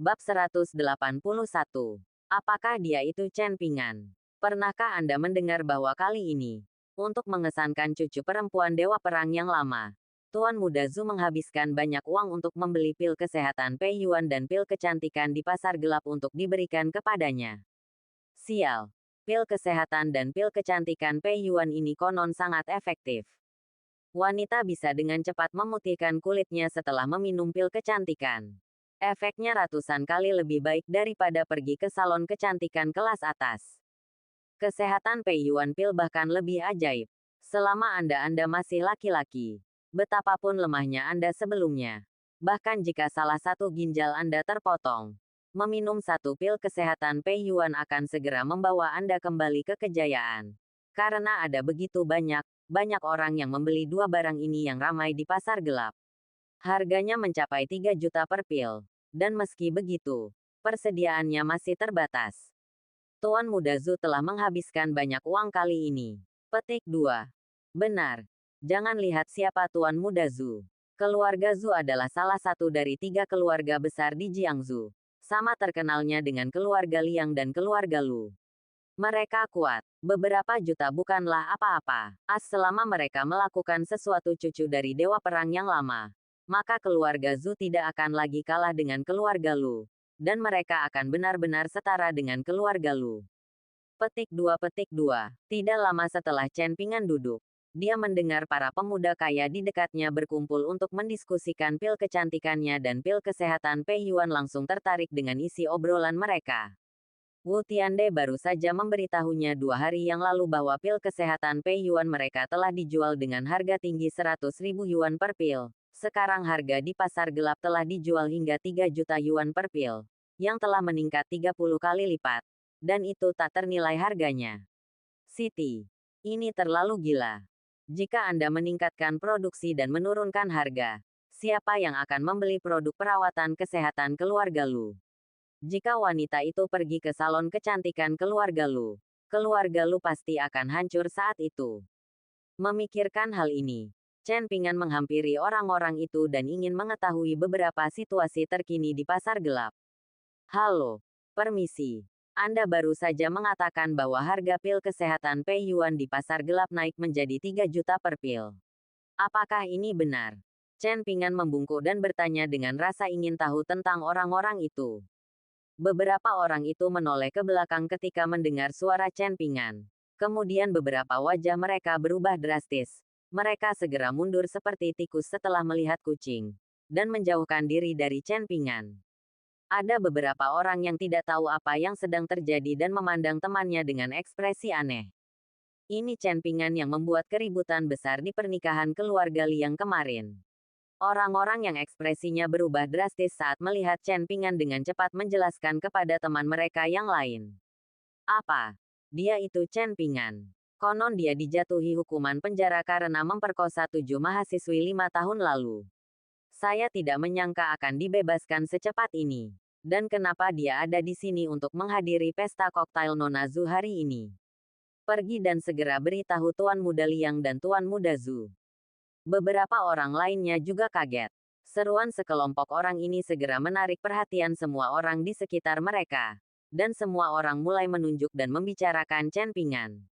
Bab 181. Apakah dia itu Chen Pingan? Pernahkah Anda mendengar bahwa kali ini, untuk mengesankan cucu perempuan Dewa Perang yang lama, Tuan Muda Zhu menghabiskan banyak uang untuk membeli pil kesehatan Pei Yuan dan pil kecantikan di pasar gelap untuk diberikan kepadanya? Sial. Pil kesehatan dan pil kecantikan Pei Yuan ini konon sangat efektif. Wanita bisa dengan cepat memutihkan kulitnya setelah meminum pil kecantikan. Efeknya ratusan kali lebih baik daripada pergi ke salon kecantikan kelas atas. Kesehatan Pei Yuan pil bahkan lebih ajaib. Selama Anda masih laki-laki, betapapun lemahnya Anda sebelumnya. Bahkan jika salah satu ginjal Anda terpotong, meminum satu pil kesehatan Pei Yuan akan segera membawa Anda kembali ke kejayaan. Karena ada begitu banyak orang yang membeli dua barang ini yang ramai di pasar gelap. Harganya mencapai 3 juta per pil. Dan meski begitu, persediaannya masih terbatas. Tuan Muda Zhu telah menghabiskan banyak uang kali ini. Petik 2. Benar. Jangan lihat siapa Tuan Muda Zhu. Keluarga Zhu adalah salah satu dari 3 keluarga besar di Jiangsu. Sama terkenalnya dengan keluarga Liang dan keluarga Lu. Mereka kuat. Beberapa juta bukanlah apa-apa. Selama mereka melakukan sesuatu cucu dari Dewa Perang yang lama, maka keluarga Zhu tidak akan lagi kalah dengan keluarga Lu. Dan mereka akan benar-benar setara dengan keluarga Lu. Petik 2. Tidak lama setelah Chen Pingan duduk, dia mendengar para pemuda kaya di dekatnya berkumpul untuk mendiskusikan pil kecantikannya dan pil kesehatan Pei Yuan langsung tertarik dengan isi obrolan mereka. Wu Tiande baru saja memberitahunya 2 hari yang lalu bahwa pil kesehatan Pei Yuan mereka telah dijual dengan harga tinggi 100.000 yuan per pil. Sekarang harga di pasar gelap telah dijual hingga 3 juta yuan per pil, yang telah meningkat 30 kali lipat. Dan itu tak ternilai harganya. Siti, ini terlalu gila. Jika Anda meningkatkan produksi dan menurunkan harga, siapa yang akan membeli produk perawatan kesehatan keluarga Lu? Jika wanita itu pergi ke salon kecantikan keluarga Lu pasti akan hancur saat itu. Memikirkan hal ini, Chen Pingan menghampiri orang-orang itu dan ingin mengetahui beberapa situasi terkini di pasar gelap. Halo, permisi. Anda baru saja mengatakan bahwa harga pil kesehatan Pei Yuan di pasar gelap naik menjadi 3 juta per pil. Apakah ini benar? Chen Pingan membungkuk dan bertanya dengan rasa ingin tahu tentang orang-orang itu. Beberapa orang itu menoleh ke belakang ketika mendengar suara Chen Pingan. Kemudian beberapa wajah mereka berubah drastis. Mereka segera mundur seperti tikus setelah melihat kucing, dan menjauhkan diri dari Chen Pingan. Ada beberapa orang yang tidak tahu apa yang sedang terjadi dan memandang temannya dengan ekspresi aneh. Ini Chen Pingan yang membuat keributan besar di pernikahan keluarga Liang kemarin. Orang-orang yang ekspresinya berubah drastis saat melihat Chen Pingan dengan cepat menjelaskan kepada teman mereka yang lain. Apa? Dia itu Chen Pingan. Konon dia dijatuhi hukuman penjara karena memperkosa 7 mahasiswi 5 tahun lalu. Saya tidak menyangka akan dibebaskan secepat ini. Dan kenapa dia ada di sini untuk menghadiri pesta koktail Nona Zhu hari ini? Pergi dan segera beritahu Tuan Muda Liang dan Tuan Muda Zhu. Beberapa orang lainnya juga kaget. Seruan sekelompok orang ini segera menarik perhatian semua orang di sekitar mereka. Dan semua orang mulai menunjuk dan membicarakan Chen Pingan.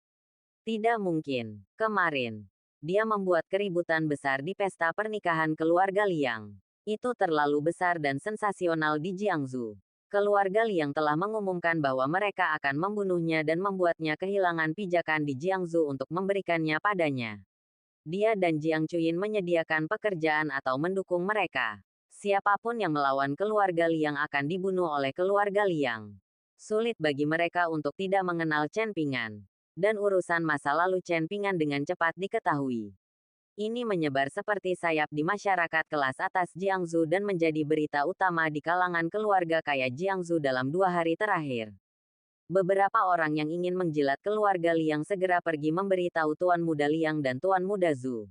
Tidak mungkin. Kemarin, dia membuat keributan besar di pesta pernikahan keluarga Liang. Itu terlalu besar dan sensasional di Jiangsu. Keluarga Liang telah mengumumkan bahwa mereka akan membunuhnya dan membuatnya kehilangan pijakan di Jiangsu untuk memberikannya padanya. Dia dan Jiang Chuyin menyediakan pekerjaan atau mendukung mereka. Siapapun yang melawan keluarga Liang akan dibunuh oleh keluarga Liang. Sulit bagi mereka untuk tidak mengenal Chen Pingan. Dan urusan masa lalu Chen Pingan dengan cepat diketahui. Ini menyebar seperti sayap di masyarakat kelas atas Jiangsu dan menjadi berita utama di kalangan keluarga kaya Jiangsu dalam 2 hari terakhir. Beberapa orang yang ingin menjilat keluarga Liang segera pergi memberitahu Tuan Muda Liang dan Tuan Muda Zhu.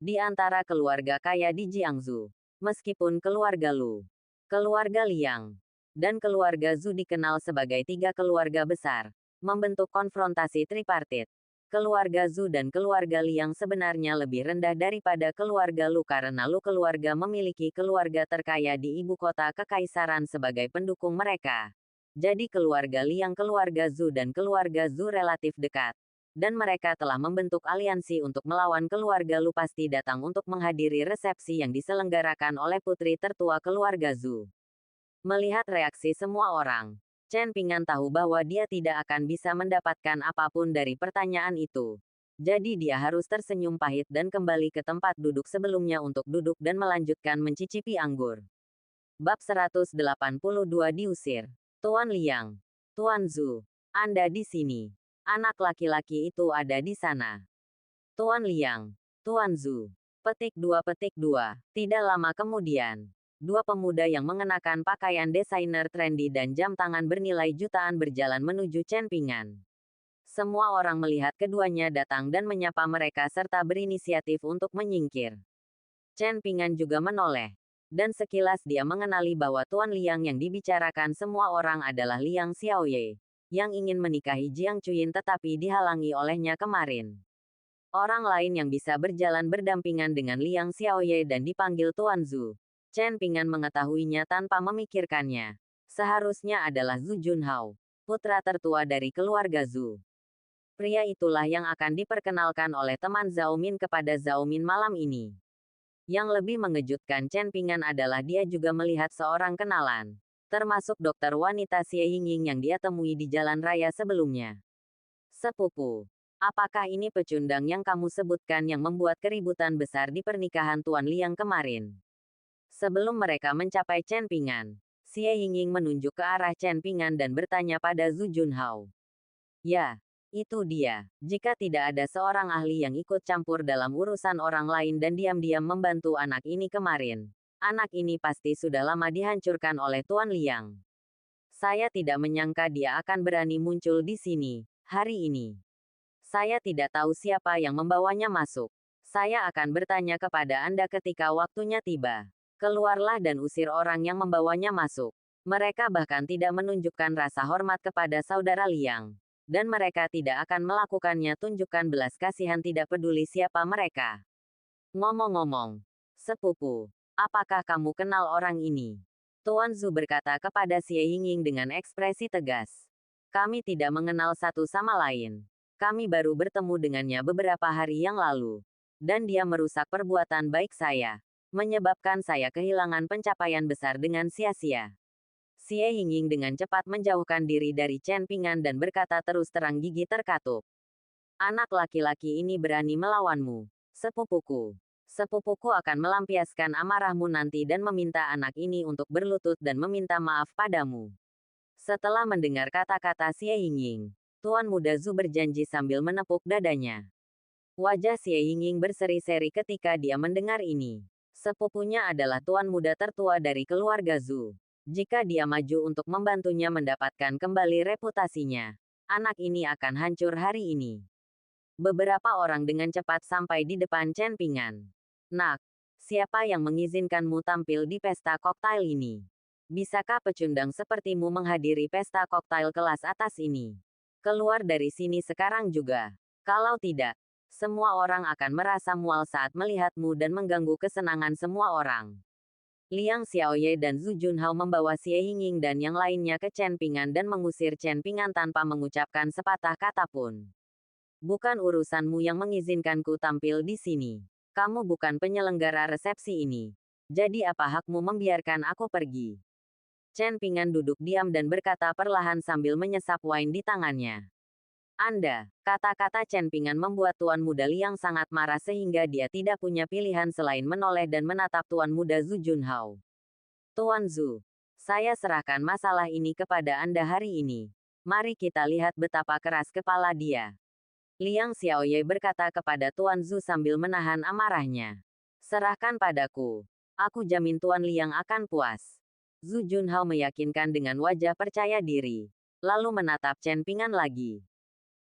Di antara keluarga kaya di Jiangsu, meskipun keluarga Lu, keluarga Liang, dan keluarga Zhu dikenal sebagai 3 keluarga besar, membentuk konfrontasi tripartit. keluarga Zhu dan keluarga Liang sebenarnya lebih rendah daripada keluarga Lu karena Lu keluarga memiliki keluarga terkaya di ibu kota kekaisaran sebagai pendukung mereka. Jadi keluarga Liang, keluarga Zhu dan keluarga Zhu relatif dekat. Dan mereka telah membentuk aliansi untuk melawan keluarga Lu pasti datang untuk menghadiri resepsi yang diselenggarakan oleh putri tertua keluarga Zhu. Melihat reaksi semua orang, Chen Ping'an tahu bahwa dia tidak akan bisa mendapatkan apapun dari pertanyaan itu. Jadi dia harus tersenyum pahit dan kembali ke tempat duduk sebelumnya untuk duduk dan melanjutkan mencicipi anggur. Bab 182 diusir. Tuan Liang, Tuan Zhu, Anda di sini. Anak laki-laki itu ada di sana. Tuan Liang, Tuan Zhu. Petik 2. Tidak lama kemudian, dua pemuda yang mengenakan pakaian desainer trendy dan jam tangan bernilai jutaan berjalan menuju Chen Ping'an. Semua orang melihat keduanya datang dan menyapa mereka serta berinisiatif untuk menyingkir. Chen Ping'an juga menoleh. Dan sekilas dia mengenali bahwa Tuan Liang yang dibicarakan semua orang adalah Liang Xiaoye, yang ingin menikahi Jiang Chuyin tetapi dihalangi olehnya kemarin. Orang lain yang bisa berjalan berdampingan dengan Liang Xiaoye dan dipanggil Tuan Zhu. Chen Ping'an mengetahuinya tanpa memikirkannya. Seharusnya adalah Zhu Junhao, putra tertua dari keluarga Zhu. Pria itulah yang akan diperkenalkan oleh teman Zhao Min kepada Zhao Min malam ini. Yang lebih mengejutkan Chen Ping'an adalah dia juga melihat seorang kenalan, termasuk dokter wanita Xie Yingying yang dia temui di jalan raya sebelumnya. Sepupu, apakah ini pecundang yang kamu sebutkan yang membuat keributan besar di pernikahan Tuan Liang kemarin? Sebelum mereka mencapai Chen Ping'an, Xie Yingying menunjuk ke arah Chen Ping'an dan bertanya pada Zhu Junhao. Ya, itu dia. Jika tidak ada seorang ahli yang ikut campur dalam urusan orang lain dan diam-diam membantu anak ini kemarin, anak ini pasti sudah lama dihancurkan oleh Tuan Liang. Saya tidak menyangka dia akan berani muncul di sini, hari ini. Saya tidak tahu siapa yang membawanya masuk. Saya akan bertanya kepada Anda ketika waktunya tiba. Keluarlah dan usir orang yang membawanya masuk. Mereka bahkan tidak menunjukkan rasa hormat kepada saudara Liang. Dan mereka tidak akan melakukannya tunjukkan belas kasihan tidak peduli siapa mereka. Ngomong-ngomong, sepupu, apakah kamu kenal orang ini? Tuan Zhu berkata kepada Xie Yingying dengan ekspresi tegas. Kami tidak mengenal satu sama lain. Kami baru bertemu dengannya beberapa hari yang lalu. Dan dia merusak perbuatan baik saya. Menyebabkan saya kehilangan pencapaian besar dengan sia-sia. Xie Yingying dengan cepat menjauhkan diri dari Chen Ping'an dan berkata terus terang gigi terkatup. Anak laki-laki ini berani melawanmu, sepupuku. Sepupuku akan melampiaskan amarahmu nanti dan meminta anak ini untuk berlutut dan meminta maaf padamu. Setelah mendengar kata-kata Xie Yingying, Tuan Muda Zhu berjanji sambil menepuk dadanya. Wajah Xie Yingying berseri-seri ketika dia mendengar ini. Sepupunya adalah Tuan Muda tertua dari keluarga Zhu. Jika dia maju untuk membantunya mendapatkan kembali reputasinya, anak ini akan hancur hari ini. Beberapa orang dengan cepat sampai di depan Chen Ping'an. Nak, siapa yang mengizinkanmu tampil di pesta koktail ini? Bisakah pecundang sepertimu menghadiri pesta koktail kelas atas ini? Keluar dari sini sekarang juga. Kalau tidak, semua orang akan merasa mual saat melihatmu dan mengganggu kesenangan semua orang. Liang Xiaoye dan Zhu Junhao membawa Xie Yingying dan yang lainnya ke Chen Ping'an dan mengusir Chen Ping'an tanpa mengucapkan sepatah kata pun. Bukan urusanmu yang mengizinkanku tampil di sini. Kamu bukan penyelenggara resepsi ini. Jadi apa hakmu membiarkan aku pergi? Chen Ping'an duduk diam dan berkata perlahan sambil menyesap wine di tangannya. Anda, kata-kata Chen Ping'an membuat Tuan Muda Liang sangat marah sehingga dia tidak punya pilihan selain menoleh dan menatap Tuan Muda Zhu Junhao. Tuan Zhu, saya serahkan masalah ini kepada Anda hari ini. Mari kita lihat betapa keras kepala dia. Liang Xiaoye berkata kepada Tuan Zhu sambil menahan amarahnya. Serahkan padaku. Aku jamin Tuan Liang akan puas. Zhu Junhao meyakinkan dengan wajah percaya diri. Lalu menatap Chen Ping'an lagi.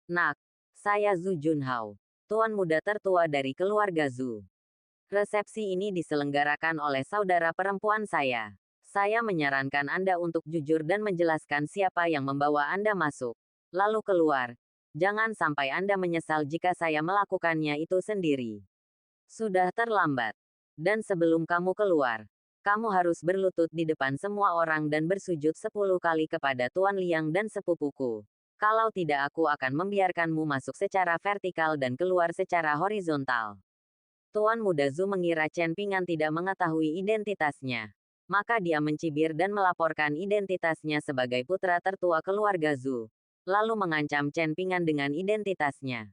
Nak, saya Zhu Junhao, Tuan Muda tertua dari keluarga Zhu. Resepsi ini diselenggarakan oleh saudara perempuan saya. Saya menyarankan Anda untuk jujur dan menjelaskan siapa yang membawa Anda masuk. Lalu keluar. Jangan sampai Anda menyesal jika saya melakukannya itu sendiri. Sudah terlambat. Dan sebelum kamu keluar, kamu harus berlutut di depan semua orang dan bersujud 10 kali kepada Tuan Liang dan sepupuku. Kalau tidak aku akan membiarkanmu masuk secara vertikal dan keluar secara horizontal. Tuan Muda Zhu mengira Chen Ping'an tidak mengetahui identitasnya. Maka dia mencibir dan melaporkan identitasnya sebagai putra tertua keluarga Zhu. Lalu mengancam Chen Ping'an dengan identitasnya.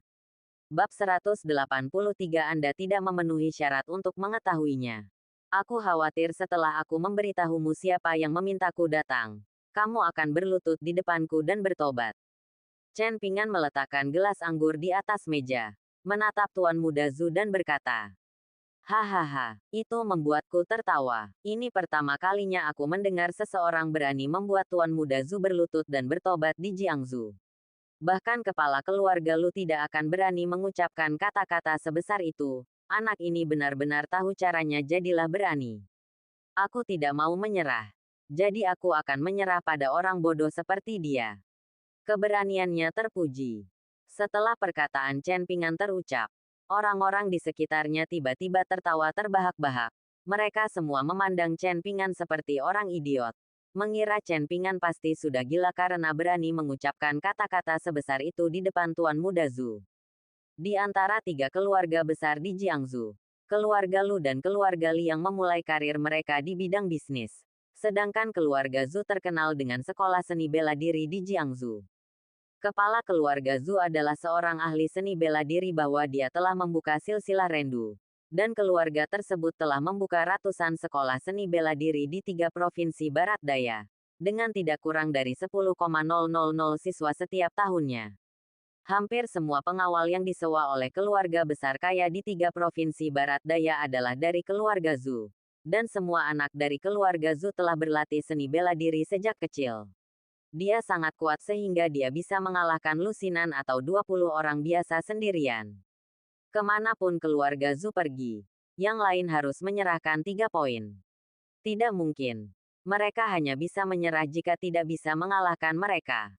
Bab 183 Anda tidak memenuhi syarat untuk mengetahuinya. Aku khawatir setelah aku memberitahumu siapa yang memintaku datang, kamu akan berlutut di depanku dan bertobat. Chen Ping'an meletakkan gelas anggur di atas meja, menatap Tuan Muda Zhu dan berkata, "Hahaha, itu membuatku tertawa. Ini pertama kalinya aku mendengar seseorang berani membuat Tuan Muda Zhu berlutut dan bertobat di Jiangsu. Bahkan kepala keluarga Lu tidak akan berani mengucapkan kata-kata sebesar itu. Anak ini benar-benar tahu caranya, jadilah berani. Aku tidak mau menyerah. Jadi aku akan menyerah pada orang bodoh seperti dia." Keberaniannya terpuji. Setelah perkataan Chen Ping'an terucap, orang-orang di sekitarnya tiba-tiba tertawa terbahak-bahak. Mereka semua memandang Chen Ping'an seperti orang idiot. Mengira Chen Ping'an pasti sudah gila karena berani mengucapkan kata-kata sebesar itu di depan Tuan Muda Zhu. Di antara 3 keluarga besar di Jiangsu, keluarga Lu dan keluarga Liang memulai karir mereka di bidang bisnis. Sedangkan keluarga Zhu terkenal dengan sekolah seni bela diri di Jiangsu. Kepala keluarga Zhu adalah seorang ahli seni bela diri bahwa dia telah membuka silsilah Rendu. Dan keluarga tersebut telah membuka ratusan sekolah seni bela diri di 3 provinsi Barat Daya. Dengan tidak kurang dari 10,000 siswa setiap tahunnya. Hampir semua pengawal yang disewa oleh keluarga besar kaya di 3 provinsi Barat Daya adalah dari keluarga Zhu. Dan semua anak dari keluarga Zhu telah berlatih seni bela diri sejak kecil. Dia sangat kuat sehingga dia bisa mengalahkan lusinan atau 20 orang biasa sendirian. Kemanapun keluarga Zhu pergi, yang lain harus menyerahkan 3 poin. Tidak mungkin. Mereka hanya bisa menyerah jika tidak bisa mengalahkan mereka.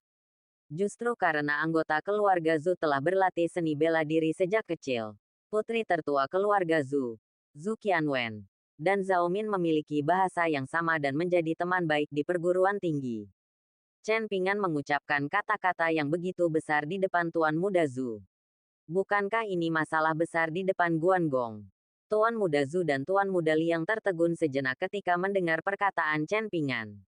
Justru karena anggota keluarga Zhu telah berlatih seni bela diri sejak kecil, putri tertua keluarga Zhu, Zhu Qianwen, dan Zhao Min memiliki bahasa yang sama dan menjadi teman baik di perguruan tinggi. Chen Ping'an mengucapkan kata-kata yang begitu besar di depan Tuan Muda Zhu. Bukankah ini masalah besar di depan Guanggong? Tuan Muda Zhu dan Tuan Muda Liang tertegun sejenak ketika mendengar perkataan Chen Ping'an.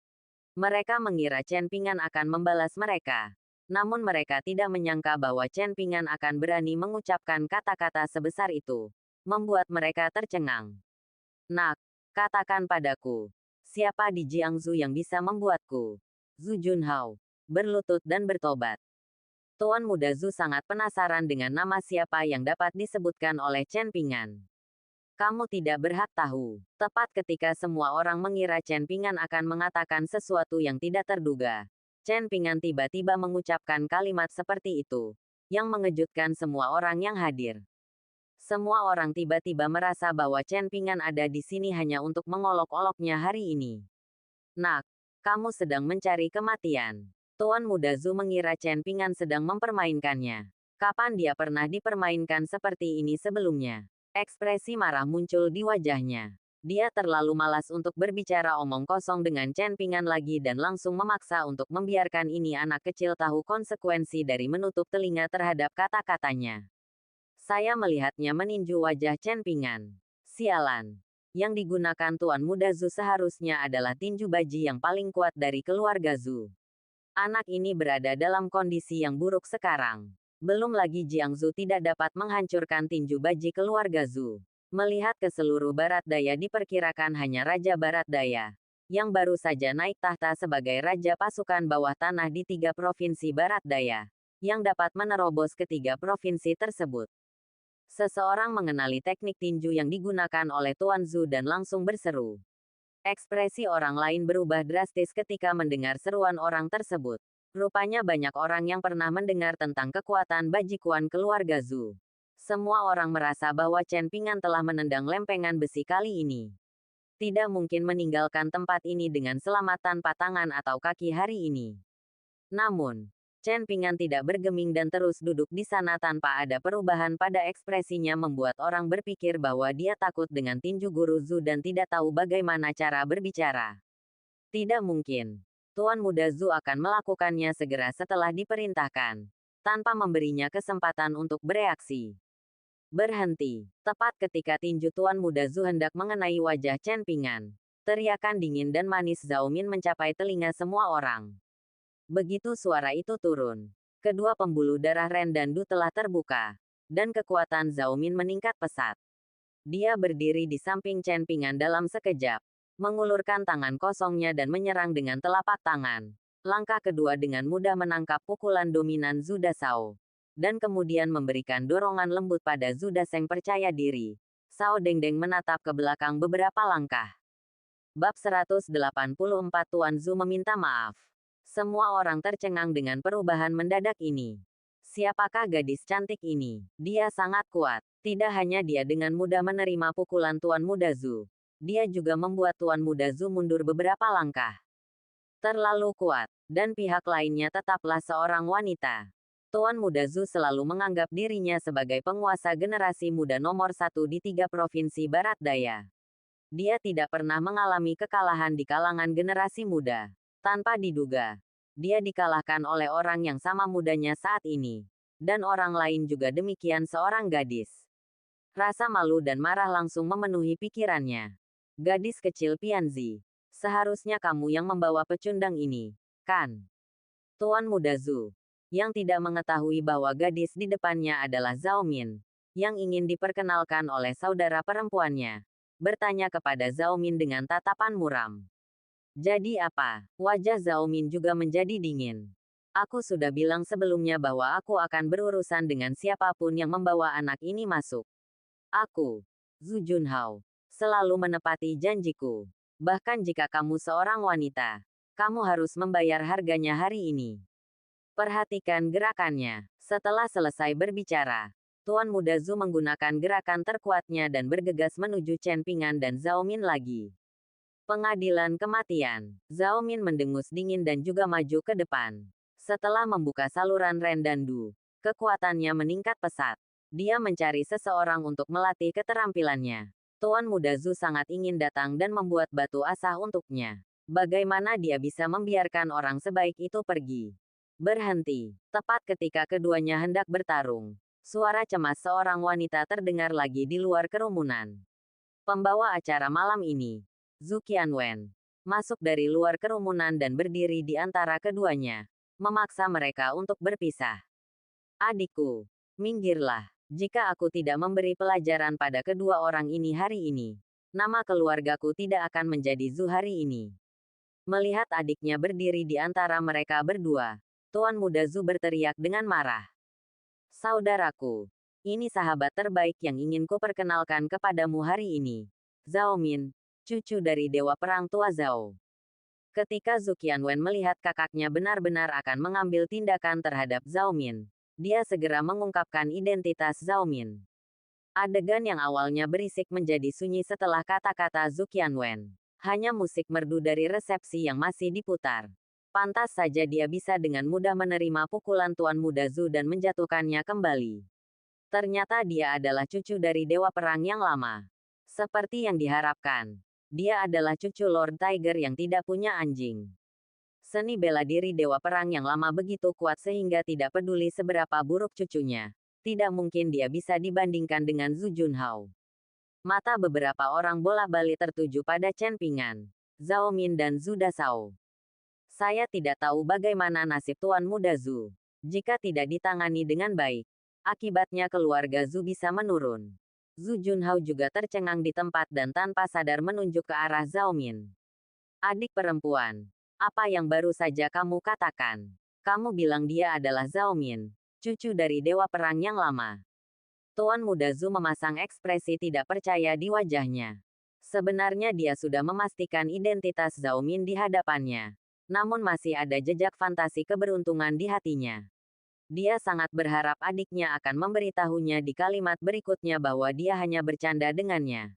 Mereka mengira Chen Ping'an akan membalas mereka. Namun mereka tidak menyangka bahwa Chen Ping'an akan berani mengucapkan kata-kata sebesar itu. Membuat mereka tercengang. "Nak, katakan padaku, siapa di Jiangsu yang bisa membuatku, Zhu Junhao, berlutut dan bertobat?" Tuan Muda Zhu sangat penasaran dengan nama siapa yang dapat disebutkan oleh Chen Ping'an. "Kamu tidak berhak tahu." Tepat ketika semua orang mengira Chen Ping'an akan mengatakan sesuatu yang tidak terduga, Chen Ping'an tiba-tiba mengucapkan kalimat seperti itu, yang mengejutkan semua orang yang hadir. Semua orang tiba-tiba merasa bahwa Chen Ping'an ada di sini hanya untuk mengolok-oloknya hari ini. "Nak, kamu sedang mencari kematian." Tuan Muda Zhu mengira Chen Ping'an sedang mempermainkannya. Kapan dia pernah dipermainkan seperti ini sebelumnya? Ekspresi marah muncul di wajahnya. Dia terlalu malas untuk berbicara omong kosong dengan Chen Ping'an lagi dan langsung memaksa untuk membiarkan ini anak kecil tahu konsekuensi dari menutup telinga terhadap kata-katanya. Saya melihatnya meninju wajah Chen Ping'an. Sialan. Yang digunakan Tuan Muda Zhu seharusnya adalah tinju baji yang paling kuat dari keluarga Zhu. Anak ini berada dalam kondisi yang buruk sekarang. Belum lagi Jiangsu tidak dapat menghancurkan tinju baji keluarga Zhu. Melihat ke seluruh Barat Daya diperkirakan hanya Raja Barat Daya, yang baru saja naik tahta sebagai Raja Pasukan Bawah Tanah di 3 provinsi Barat Daya, yang dapat menerobos ke 3 provinsi tersebut. Seseorang mengenali teknik tinju yang digunakan oleh Tuan Zhu dan langsung berseru. Ekspresi orang lain berubah drastis ketika mendengar seruan orang tersebut. Rupanya banyak orang yang pernah mendengar tentang kekuatan bajikuan keluarga Zhu. Semua orang merasa bahwa Chen Ping'an telah menendang lempengan besi kali ini. Tidak mungkin meninggalkan tempat ini dengan selamat tanpa tangan atau kaki hari ini. Namun, Chen Pingan tidak bergeming dan terus duduk di sana tanpa ada perubahan pada ekspresinya membuat orang berpikir bahwa dia takut dengan tinju Guru Zhu dan tidak tahu bagaimana cara berbicara. Tidak mungkin. Tuan Muda Zhu akan melakukannya segera setelah diperintahkan, tanpa memberinya kesempatan untuk bereaksi. Berhenti. Tepat ketika tinju Tuan Muda Zhu hendak mengenai wajah Chen Pingan, teriakan dingin dan manis Zhao Min mencapai telinga semua orang. Begitu suara itu turun, kedua pembuluh darah Ren dan Du telah terbuka, dan kekuatan Zhao Min meningkat pesat. Dia berdiri di samping Chen Pingan dalam sekejap, mengulurkan tangan kosongnya dan menyerang dengan telapak tangan. Langkah kedua dengan mudah menangkap pukulan dominan Zhu Dashao, dan kemudian memberikan dorongan lembut pada Zhu Dasheng percaya diri. Sao Dengdeng menatap ke belakang beberapa langkah. Bab 184 Tuan Zhu meminta maaf. Semua orang tercengang dengan perubahan mendadak ini. Siapakah gadis cantik ini? Dia sangat kuat. Tidak hanya dia dengan mudah menerima pukulan Tuan Muda Zhu, dia juga membuat Tuan Muda Zhu mundur beberapa langkah. Terlalu kuat, dan pihak lainnya tetaplah seorang wanita. Tuan Muda Zhu selalu menganggap dirinya sebagai penguasa generasi muda nomor 1 di 3 provinsi Barat Daya. Dia tidak pernah mengalami kekalahan di kalangan generasi muda. Tanpa diduga, dia dikalahkan oleh orang yang sama mudanya saat ini. Dan orang lain juga demikian seorang gadis. Rasa malu dan marah langsung memenuhi pikirannya. Gadis kecil Pianzi, seharusnya kamu yang membawa pecundang ini, kan? Tuan Muda Zhu, yang tidak mengetahui bahwa gadis di depannya adalah Zhao Min, yang ingin diperkenalkan oleh saudara perempuannya, bertanya kepada Zhao Min dengan tatapan muram. Jadi apa? Wajah Zhao Min juga menjadi dingin. Aku sudah bilang sebelumnya bahwa aku akan berurusan dengan siapapun yang membawa anak ini masuk. Aku, Zhu Junhao, selalu menepati janjiku. Bahkan jika kamu seorang wanita, kamu harus membayar harganya hari ini. Perhatikan gerakannya. Setelah selesai berbicara, Tuan Muda Zhu menggunakan gerakan terkuatnya dan bergegas menuju Chen Pingan dan Zhao Min lagi. Pengadilan kematian. Zhao Min mendengus dingin dan juga maju ke depan. Setelah membuka saluran Ren dan Du, kekuatannya meningkat pesat. Dia mencari seseorang untuk melatih keterampilannya. Tuan Muda Zhu sangat ingin datang dan membuat batu asah untuknya. Bagaimana dia bisa membiarkan orang sebaik itu pergi? Berhenti. Tepat ketika keduanya hendak bertarung, suara cemas seorang wanita terdengar lagi di luar kerumunan. Pembawa acara malam ini, Zhu Qianwen, masuk dari luar kerumunan dan berdiri di antara keduanya, memaksa mereka untuk berpisah. Adikku, minggirlah. Jika aku tidak memberi pelajaran pada kedua orang ini hari ini, nama keluargaku tidak akan menjadi Zhu hari ini. Melihat adiknya berdiri di antara mereka berdua, Tuan Muda Zhu berteriak dengan marah. Saudaraku, ini sahabat terbaik yang ingin kuperkenalkan kepadamu hari ini. Zhao Min, cucu dari Dewa Perang Tua Zhao. Ketika Zhu Qianwen melihat kakaknya benar-benar akan mengambil tindakan terhadap Zhao Min, dia segera mengungkapkan identitas Zhao Min. Adegan yang awalnya berisik menjadi sunyi setelah kata-kata Zhu Qianwen. Hanya musik merdu dari resepsi yang masih diputar. Pantas saja dia bisa dengan mudah menerima pukulan Tuan Muda Zhu dan menjatuhkannya kembali. Ternyata dia adalah cucu dari Dewa Perang yang lama. Seperti yang diharapkan, dia adalah cucu Lord Tiger yang tidak punya anjing. Seni bela diri Dewa Perang yang lama begitu kuat sehingga tidak peduli seberapa buruk cucunya. Tidak mungkin dia bisa dibandingkan dengan Zhu Junhao. Mata beberapa orang bola-balik tertuju pada Chen Pingan, Zhao Min dan Zhu Dashao. Saya tidak tahu bagaimana nasib Tuan Muda Zhu. Jika tidak ditangani dengan baik, akibatnya keluarga Zhu bisa menurun. Zhu Junhao juga tercengang di tempat dan tanpa sadar menunjuk ke arah Zhao Min. Adik perempuan. Apa yang baru saja kamu katakan? Kamu bilang dia adalah Zhao Min, cucu dari Dewa Perang yang lama. Tuan Muda Zhu memasang ekspresi tidak percaya di wajahnya. Sebenarnya dia sudah memastikan identitas Zhao Min di hadapannya. Namun masih ada jejak fantasi keberuntungan di hatinya. Dia sangat berharap adiknya akan memberitahunya di kalimat berikutnya bahwa dia hanya bercanda dengannya.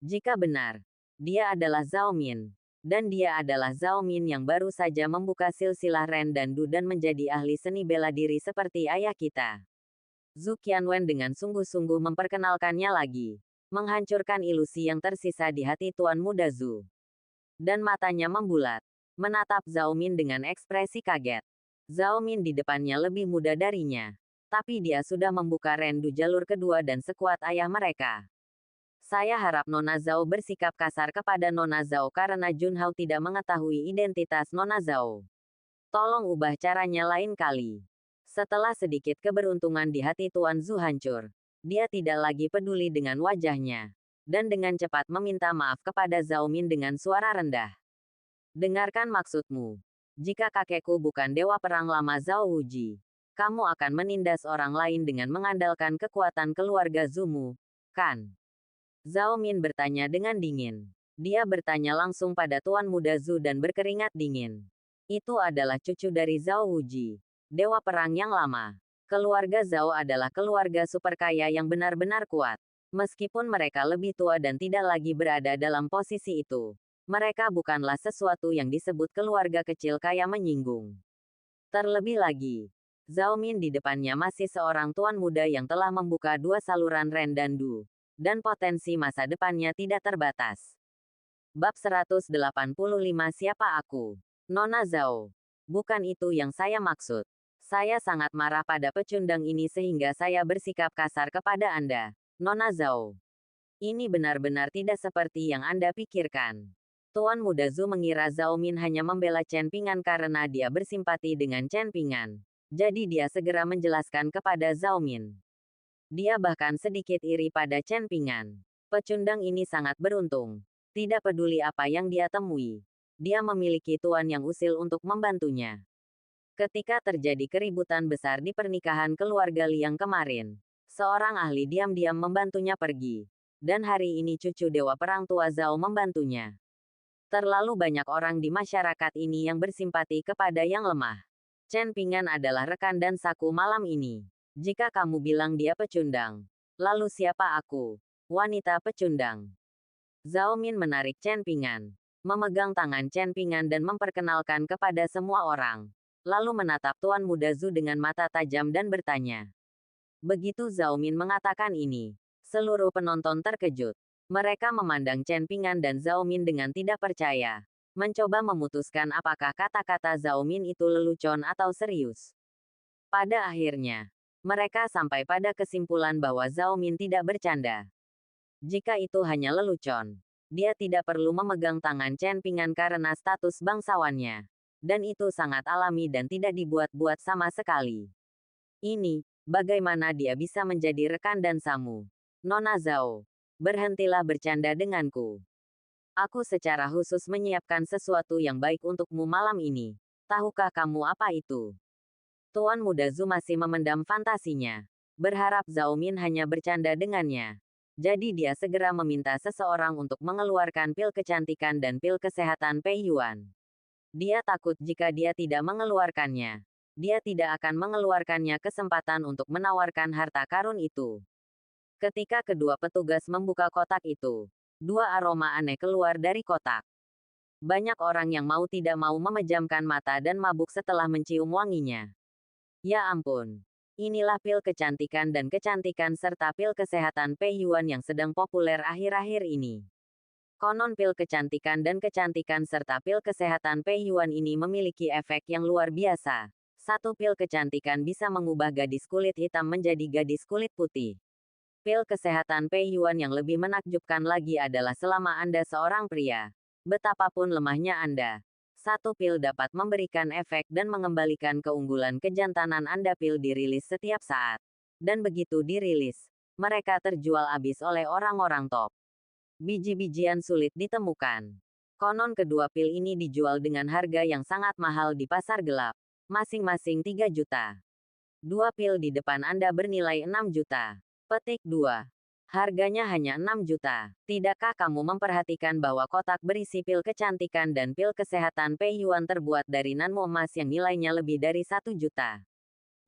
Jika benar, dia adalah Zhao Min, Dan dia adalah Zhao Min yang baru saja membuka silsilah Ren dan Du dan menjadi ahli seni bela diri seperti ayah kita. Zhu Qianwen dengan sungguh-sungguh memperkenalkannya lagi. Menghancurkan ilusi yang tersisa di hati Tuan Muda Zhu. Dan matanya membulat. Menatap Zhao Min dengan ekspresi kaget. Zhao Min di depannya lebih muda darinya. Tapi dia sudah membuka Ren Du jalur kedua dan sekuat ayah mereka. Saya harap Nona Zhao bersikap kasar kepada Nona Zhao karena Junhao tidak mengetahui identitas Nona Zhao. Tolong ubah caranya lain kali. Setelah sedikit keberuntungan di hati Tuan Zhu hancur, dia tidak lagi peduli dengan wajahnya. Dan dengan cepat meminta maaf kepada Zhao Min dengan suara rendah. Dengarkan maksudmu. Jika kakekku bukan dewa perang lama Zhao Wuji, kamu akan menindas orang lain dengan mengandalkan kekuatan keluarga Zumu, kan? Zhao Min bertanya dengan dingin. Dia bertanya langsung pada Tuan Muda Zhu dan berkeringat dingin. Itu adalah cucu dari Zhao Wuji, dewa perang yang lama. Keluarga Zhao adalah keluarga super kaya yang benar-benar kuat. Meskipun mereka lebih tua dan tidak lagi berada dalam posisi itu, mereka bukanlah sesuatu yang disebut keluarga kecil kaya menyinggung. Terlebih lagi, Zhao Min di depannya masih seorang tuan muda yang telah membuka dua saluran Ren dan Du, dan potensi masa depannya tidak terbatas. Bab 185 Siapa aku? Nona Zhao. Bukan itu yang saya maksud. Saya sangat marah pada pecundang ini sehingga saya bersikap kasar kepada Anda, Nona Zhao. Ini benar-benar tidak seperti yang Anda pikirkan. Tuan Muda Zhu mengira Zhao Min hanya membela Chen Ping'an karena dia bersimpati dengan Chen Ping'an. Jadi dia segera menjelaskan kepada Zhao Min. Dia bahkan sedikit iri pada Chen Ping'an. Pecundang ini sangat beruntung. Tidak peduli apa yang dia temui. Dia memiliki tuan yang usil untuk membantunya. Ketika terjadi keributan besar di pernikahan keluarga Liang kemarin, seorang ahli diam-diam membantunya pergi. Dan hari ini cucu dewa perang tua Zhao membantunya. Terlalu banyak orang di masyarakat ini yang bersimpati kepada yang lemah. Chen Ping'an adalah rekan dan saku malam ini. Jika kamu bilang dia pecundang, lalu siapa aku? Wanita pecundang. Zhao Min menarik Chen Ping'an, memegang tangan Chen Ping'an dan memperkenalkan kepada semua orang. Lalu menatap Tuan Muda Zhu dengan mata tajam dan bertanya. Begitu Zhao Min mengatakan ini, seluruh penonton terkejut. Mereka memandang Chen Ping'an dan Zhao Min dengan tidak percaya. Mencoba memutuskan apakah kata-kata Zhao Min itu lelucon atau serius. Pada akhirnya, mereka sampai pada kesimpulan bahwa Zhao Min tidak bercanda. Jika itu hanya lelucon, dia tidak perlu memegang tangan Chen Ping'an karena status bangsawannya. Dan itu sangat alami dan tidak dibuat-buat sama sekali. Ini, bagaimana dia bisa menjadi rekan dan samu? Nona Zhao, berhentilah bercanda denganku. Aku secara khusus menyiapkan sesuatu yang baik untukmu malam ini. Tahukah kamu apa itu? Tuan Muda Zhu masih memendam fantasinya. Berharap Zhao Min hanya bercanda dengannya. Jadi dia segera meminta seseorang untuk mengeluarkan pil kecantikan dan pil kesehatan Pei Yuan. Dia takut jika dia tidak mengeluarkannya. Dia tidak akan mengeluarkannya kesempatan untuk menawarkan harta karun itu. Ketika kedua petugas membuka kotak itu, dua aroma aneh keluar dari kotak. Banyak orang yang mau tidak mau memejamkan mata dan mabuk setelah mencium wanginya. Ya ampun. Inilah pil kecantikan dan kecantikan serta pil kesehatan Pei Yuan yang sedang populer akhir-akhir ini. Konon pil kecantikan dan kecantikan serta pil kesehatan Pei Yuan ini memiliki efek yang luar biasa. Satu pil kecantikan bisa mengubah gadis kulit hitam menjadi gadis kulit putih. Pil kesehatan Pei Yuan yang lebih menakjubkan lagi adalah selama Anda seorang pria. Betapapun lemahnya Anda, satu pil dapat memberikan efek dan mengembalikan keunggulan kejantanan Anda. Pil dirilis setiap saat. Dan begitu dirilis, mereka terjual habis oleh orang-orang top. Biji-bijian sulit ditemukan. Konon kedua pil ini dijual dengan harga yang sangat mahal di pasar gelap. Masing-masing 3 juta. Dua pil di depan Anda bernilai 6 juta. Petik 2. Harganya hanya 6 juta. Tidakkah kamu memperhatikan bahwa kotak berisi pil kecantikan dan pil kesehatan Pei Yuan terbuat dari nanmu emas yang nilainya lebih dari 1 juta?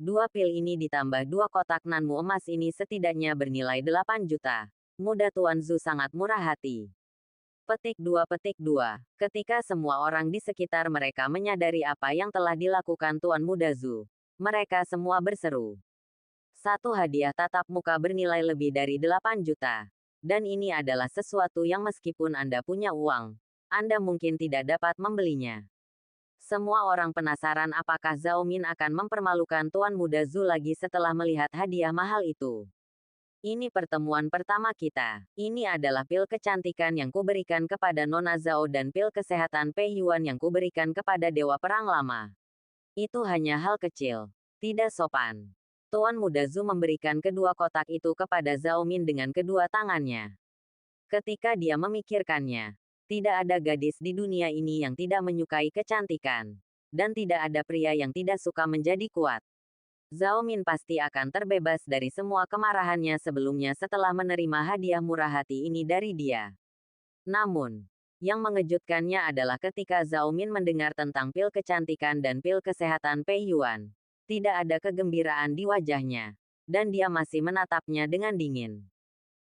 Dua pil ini ditambah dua kotak nanmu emas ini setidaknya bernilai 8 juta. Muda Tuan Zhu sangat murah hati. Petik 2. Ketika semua orang di sekitar mereka menyadari apa yang telah dilakukan Tuan Muda Zhu, mereka semua berseru. Satu hadiah tatap muka bernilai lebih dari 8 juta. Dan ini adalah sesuatu yang meskipun Anda punya uang, Anda mungkin tidak dapat membelinya. Semua orang penasaran apakah Zhao Min akan mempermalukan Tuan Muda Zhu lagi setelah melihat hadiah mahal itu. Ini pertemuan pertama kita. Ini adalah pil kecantikan yang kuberikan kepada Nona Zhao dan pil kesehatan Pei Yuan yang kuberikan kepada Dewa Perang Lama. Itu hanya hal kecil. Tidak sopan. Tuan Muda Zhu memberikan kedua kotak itu kepada Zhao Min dengan kedua tangannya. Ketika dia memikirkannya, tidak ada gadis di dunia ini yang tidak menyukai kecantikan. Dan tidak ada pria yang tidak suka menjadi kuat. Zhao Min pasti akan terbebas dari semua kemarahannya sebelumnya setelah menerima hadiah murah hati ini dari dia. Namun, yang mengejutkannya adalah ketika Zhao Min mendengar tentang pil kecantikan dan pil kesehatan Pei Yuan. Tidak ada kegembiraan di wajahnya. Dan dia masih menatapnya dengan dingin.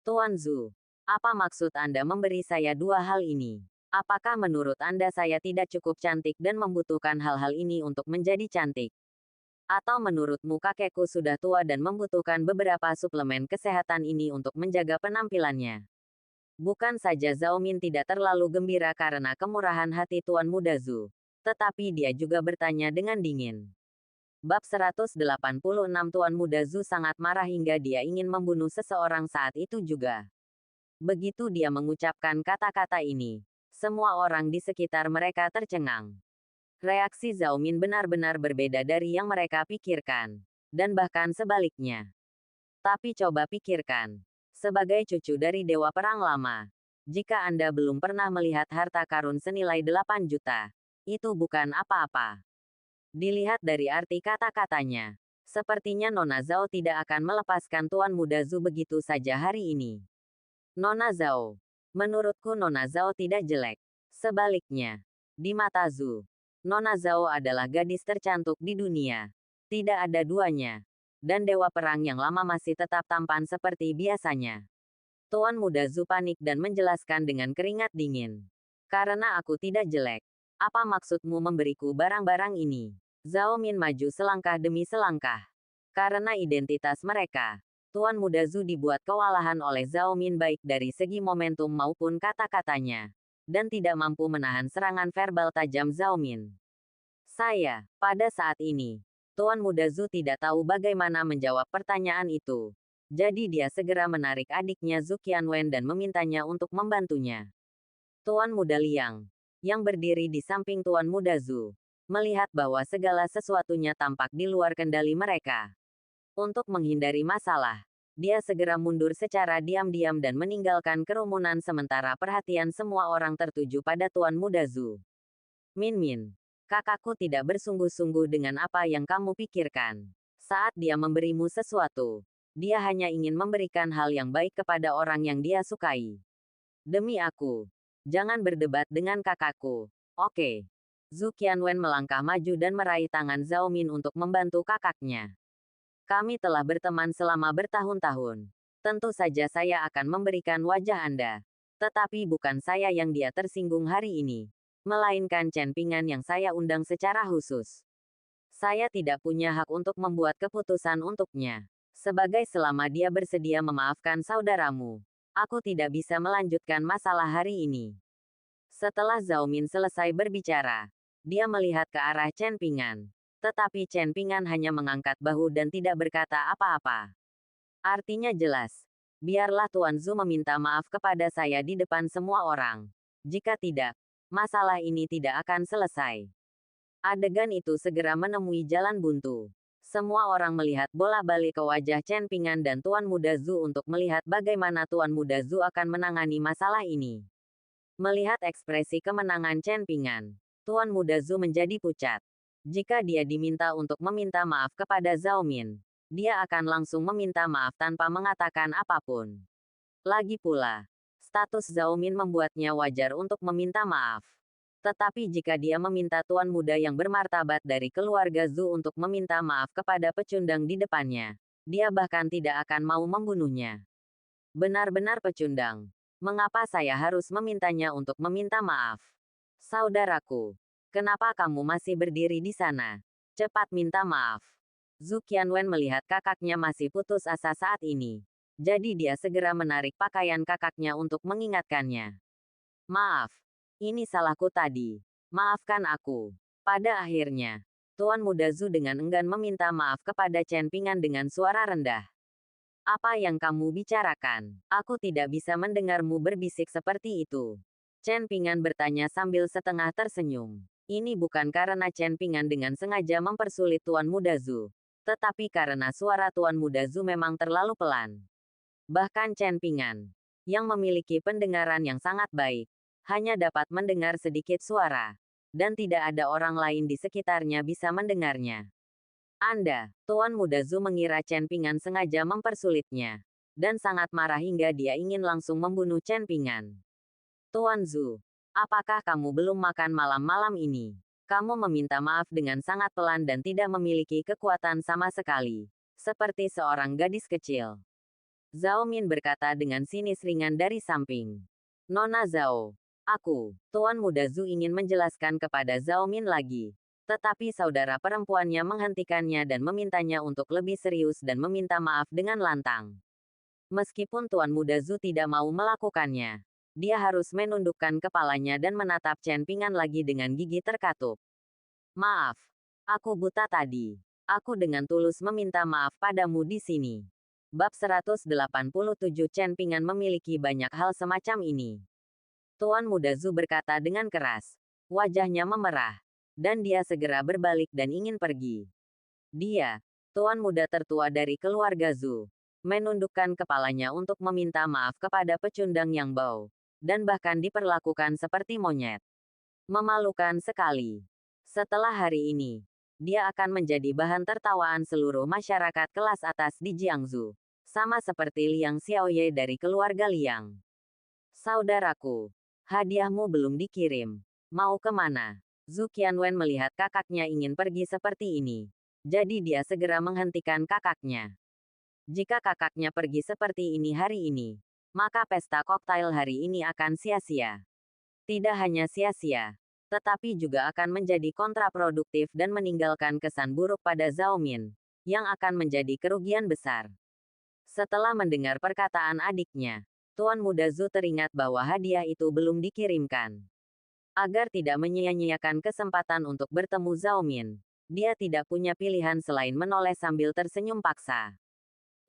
Tuan Zhu, apa maksud Anda memberi saya dua hal ini? Apakah menurut Anda saya tidak cukup cantik dan membutuhkan hal-hal ini untuk menjadi cantik? Atau menurutmu kakekku sudah tua dan membutuhkan beberapa suplemen kesehatan ini untuk menjaga penampilannya? Bukan saja Zhao Min tidak terlalu gembira karena kemurahan hati Tuan Muda Zhu, tetapi dia juga bertanya dengan dingin. Bab 186 Tuan Muda Zhu sangat marah hingga dia ingin membunuh seseorang saat itu juga. Begitu dia mengucapkan kata-kata ini, semua orang di sekitar mereka tercengang. Reaksi Zhao Min benar-benar berbeda dari yang mereka pikirkan. Dan bahkan sebaliknya. Tapi coba pikirkan. Sebagai cucu dari Dewa Perang Lama, jika Anda belum pernah melihat harta karun senilai 8 juta, itu bukan apa-apa. Dilihat dari arti kata-katanya, sepertinya Nona Zhao tidak akan melepaskan Tuan Muda Zhu begitu saja hari ini. Nona Zhao. Menurutku Nona Zhao tidak jelek. Sebaliknya, di mata Zhu, Nona Zhao adalah gadis tercantik di dunia. Tidak ada duanya. Dan Dewa Perang yang lama masih tetap tampan seperti biasanya. Tuan Muda Zhu panik dan menjelaskan dengan keringat dingin. Karena aku tidak jelek. Apa maksudmu memberiku barang-barang ini? Zhao Min maju selangkah demi selangkah. Karena identitas mereka, Tuan Muda Zhu dibuat kewalahan oleh Zhao Min baik dari segi momentum maupun kata-katanya. Dan tidak mampu menahan serangan verbal tajam Zhao Min. Pada saat ini, Tuan Muda Zhu tidak tahu bagaimana menjawab pertanyaan itu. Jadi dia segera menarik adiknya Zhu Qianwen dan memintanya untuk membantunya. Tuan Muda Liang, yang berdiri di samping Tuan Muda Zhu, melihat bahwa segala sesuatunya tampak di luar kendali mereka. Untuk menghindari masalah, dia segera mundur secara diam-diam dan meninggalkan kerumunan sementara perhatian semua orang tertuju pada Tuan Muda Zhu. Min, kakakku tidak bersungguh-sungguh dengan apa yang kamu pikirkan. Saat dia memberimu sesuatu, dia hanya ingin memberikan hal yang baik kepada orang yang dia sukai. Demi aku, jangan berdebat dengan kakakku, oke? Zhu Qianwen melangkah maju dan meraih tangan Zhao Min untuk membantu kakaknya. Kami telah berteman selama bertahun-tahun. Tentu saja saya akan memberikan wajah Anda. Tetapi bukan saya yang dia tersinggung hari ini. Melainkan Chen Pingan yang saya undang secara khusus. Saya tidak punya hak untuk membuat keputusan untuknya. Sebagai selama dia bersedia memaafkan saudaramu, aku tidak bisa melanjutkan masalah hari ini. Setelah Zhao Min selesai berbicara, dia melihat ke arah Chen Pingan. Tetapi Chen Pingan hanya mengangkat bahu dan tidak berkata apa-apa. Artinya jelas. Biarlah Tuan Zhu meminta maaf kepada saya di depan semua orang. Jika tidak, masalah ini tidak akan selesai. Adegan itu segera menemui jalan buntu. Semua orang melihat bola-balik ke wajah Chen Pingan dan Tuan Muda Zhu untuk melihat bagaimana Tuan Muda Zhu akan menangani masalah ini. Melihat ekspresi kemenangan Chen Pingan, Tuan Muda Zhu menjadi pucat. Jika dia diminta untuk meminta maaf kepada Zhao Min, dia akan langsung meminta maaf tanpa mengatakan apapun. Lagi pula, status Zhao Min membuatnya wajar untuk meminta maaf. Tetapi jika dia meminta tuan muda yang bermartabat dari keluarga Zhu untuk meminta maaf kepada pecundang di depannya, dia bahkan tidak akan mau membunuhnya. Benar-benar pecundang. Mengapa saya harus memintanya untuk meminta maaf? Saudaraku, kenapa kamu masih berdiri di sana? Cepat minta maaf. Zhu Qianwen melihat kakaknya masih putus asa saat ini. Jadi dia segera menarik pakaian kakaknya untuk mengingatkannya. Maaf, ini salahku tadi. Maafkan aku. Pada akhirnya, Tuan Muda Zhu dengan enggan meminta maaf kepada Chen Pingan dengan suara rendah. Apa yang kamu bicarakan? Aku tidak bisa mendengarmu berbisik seperti itu. Chen Pingan bertanya sambil setengah tersenyum. Ini bukan karena Chen Pingan dengan sengaja mempersulit Tuan Muda Zhu, tetapi karena suara Tuan Muda Zhu memang terlalu pelan. Bahkan Chen Pingan, yang memiliki pendengaran yang sangat baik, hanya dapat mendengar sedikit suara, dan tidak ada orang lain di sekitarnya bisa mendengarnya. Anda, Tuan Muda Zhu mengira Chen Pingan sengaja mempersulitnya, dan sangat marah hingga dia ingin langsung membunuh Chen Pingan. Tuan Zhu, apakah kamu belum makan malam-malam ini? Kamu meminta maaf dengan sangat pelan dan tidak memiliki kekuatan sama sekali, seperti seorang gadis kecil. Zhao Min berkata dengan sinis ringan dari samping. Nona Zhao, Tuan Muda Zhu ingin menjelaskan kepada Zhao Min lagi. Tetapi saudara perempuannya menghentikannya dan memintanya untuk lebih serius dan meminta maaf dengan lantang. Meskipun Tuan Muda Zhu tidak mau melakukannya, dia harus menundukkan kepalanya dan menatap Chen Pingan lagi dengan gigi terkatup. Maaf, aku buta tadi. Aku dengan tulus meminta maaf padamu di sini. Bab 187 Chen Pingan memiliki banyak hal semacam ini. Tuan Muda Zhu berkata dengan keras. Wajahnya memerah. Dan dia segera berbalik dan ingin pergi. Dia, Tuan Muda tertua dari keluarga Zhu, menundukkan kepalanya untuk meminta maaf kepada pecundang Yang Bao, dan bahkan diperlakukan seperti monyet. Memalukan sekali. Setelah hari ini, dia akan menjadi bahan tertawaan seluruh masyarakat kelas atas di Jiangsu. Sama seperti Liang Xiaoye dari keluarga Liang. Saudaraku, hadiahmu belum dikirim. Mau kemana? Zhu Qianwen melihat kakaknya ingin pergi seperti ini. Jadi dia segera menghentikan kakaknya. Jika kakaknya pergi seperti ini hari ini, maka pesta koktail hari ini akan sia-sia. Tidak hanya sia-sia, tetapi juga akan menjadi kontraproduktif dan meninggalkan kesan buruk pada Zhao Min, yang akan menjadi kerugian besar. Setelah mendengar perkataan adiknya, Tuan Muda Zhu teringat bahwa hadiah itu belum dikirimkan. Agar tidak menyia-nyiakan kesempatan untuk bertemu Zhao Min, dia tidak punya pilihan selain menoleh sambil tersenyum paksa.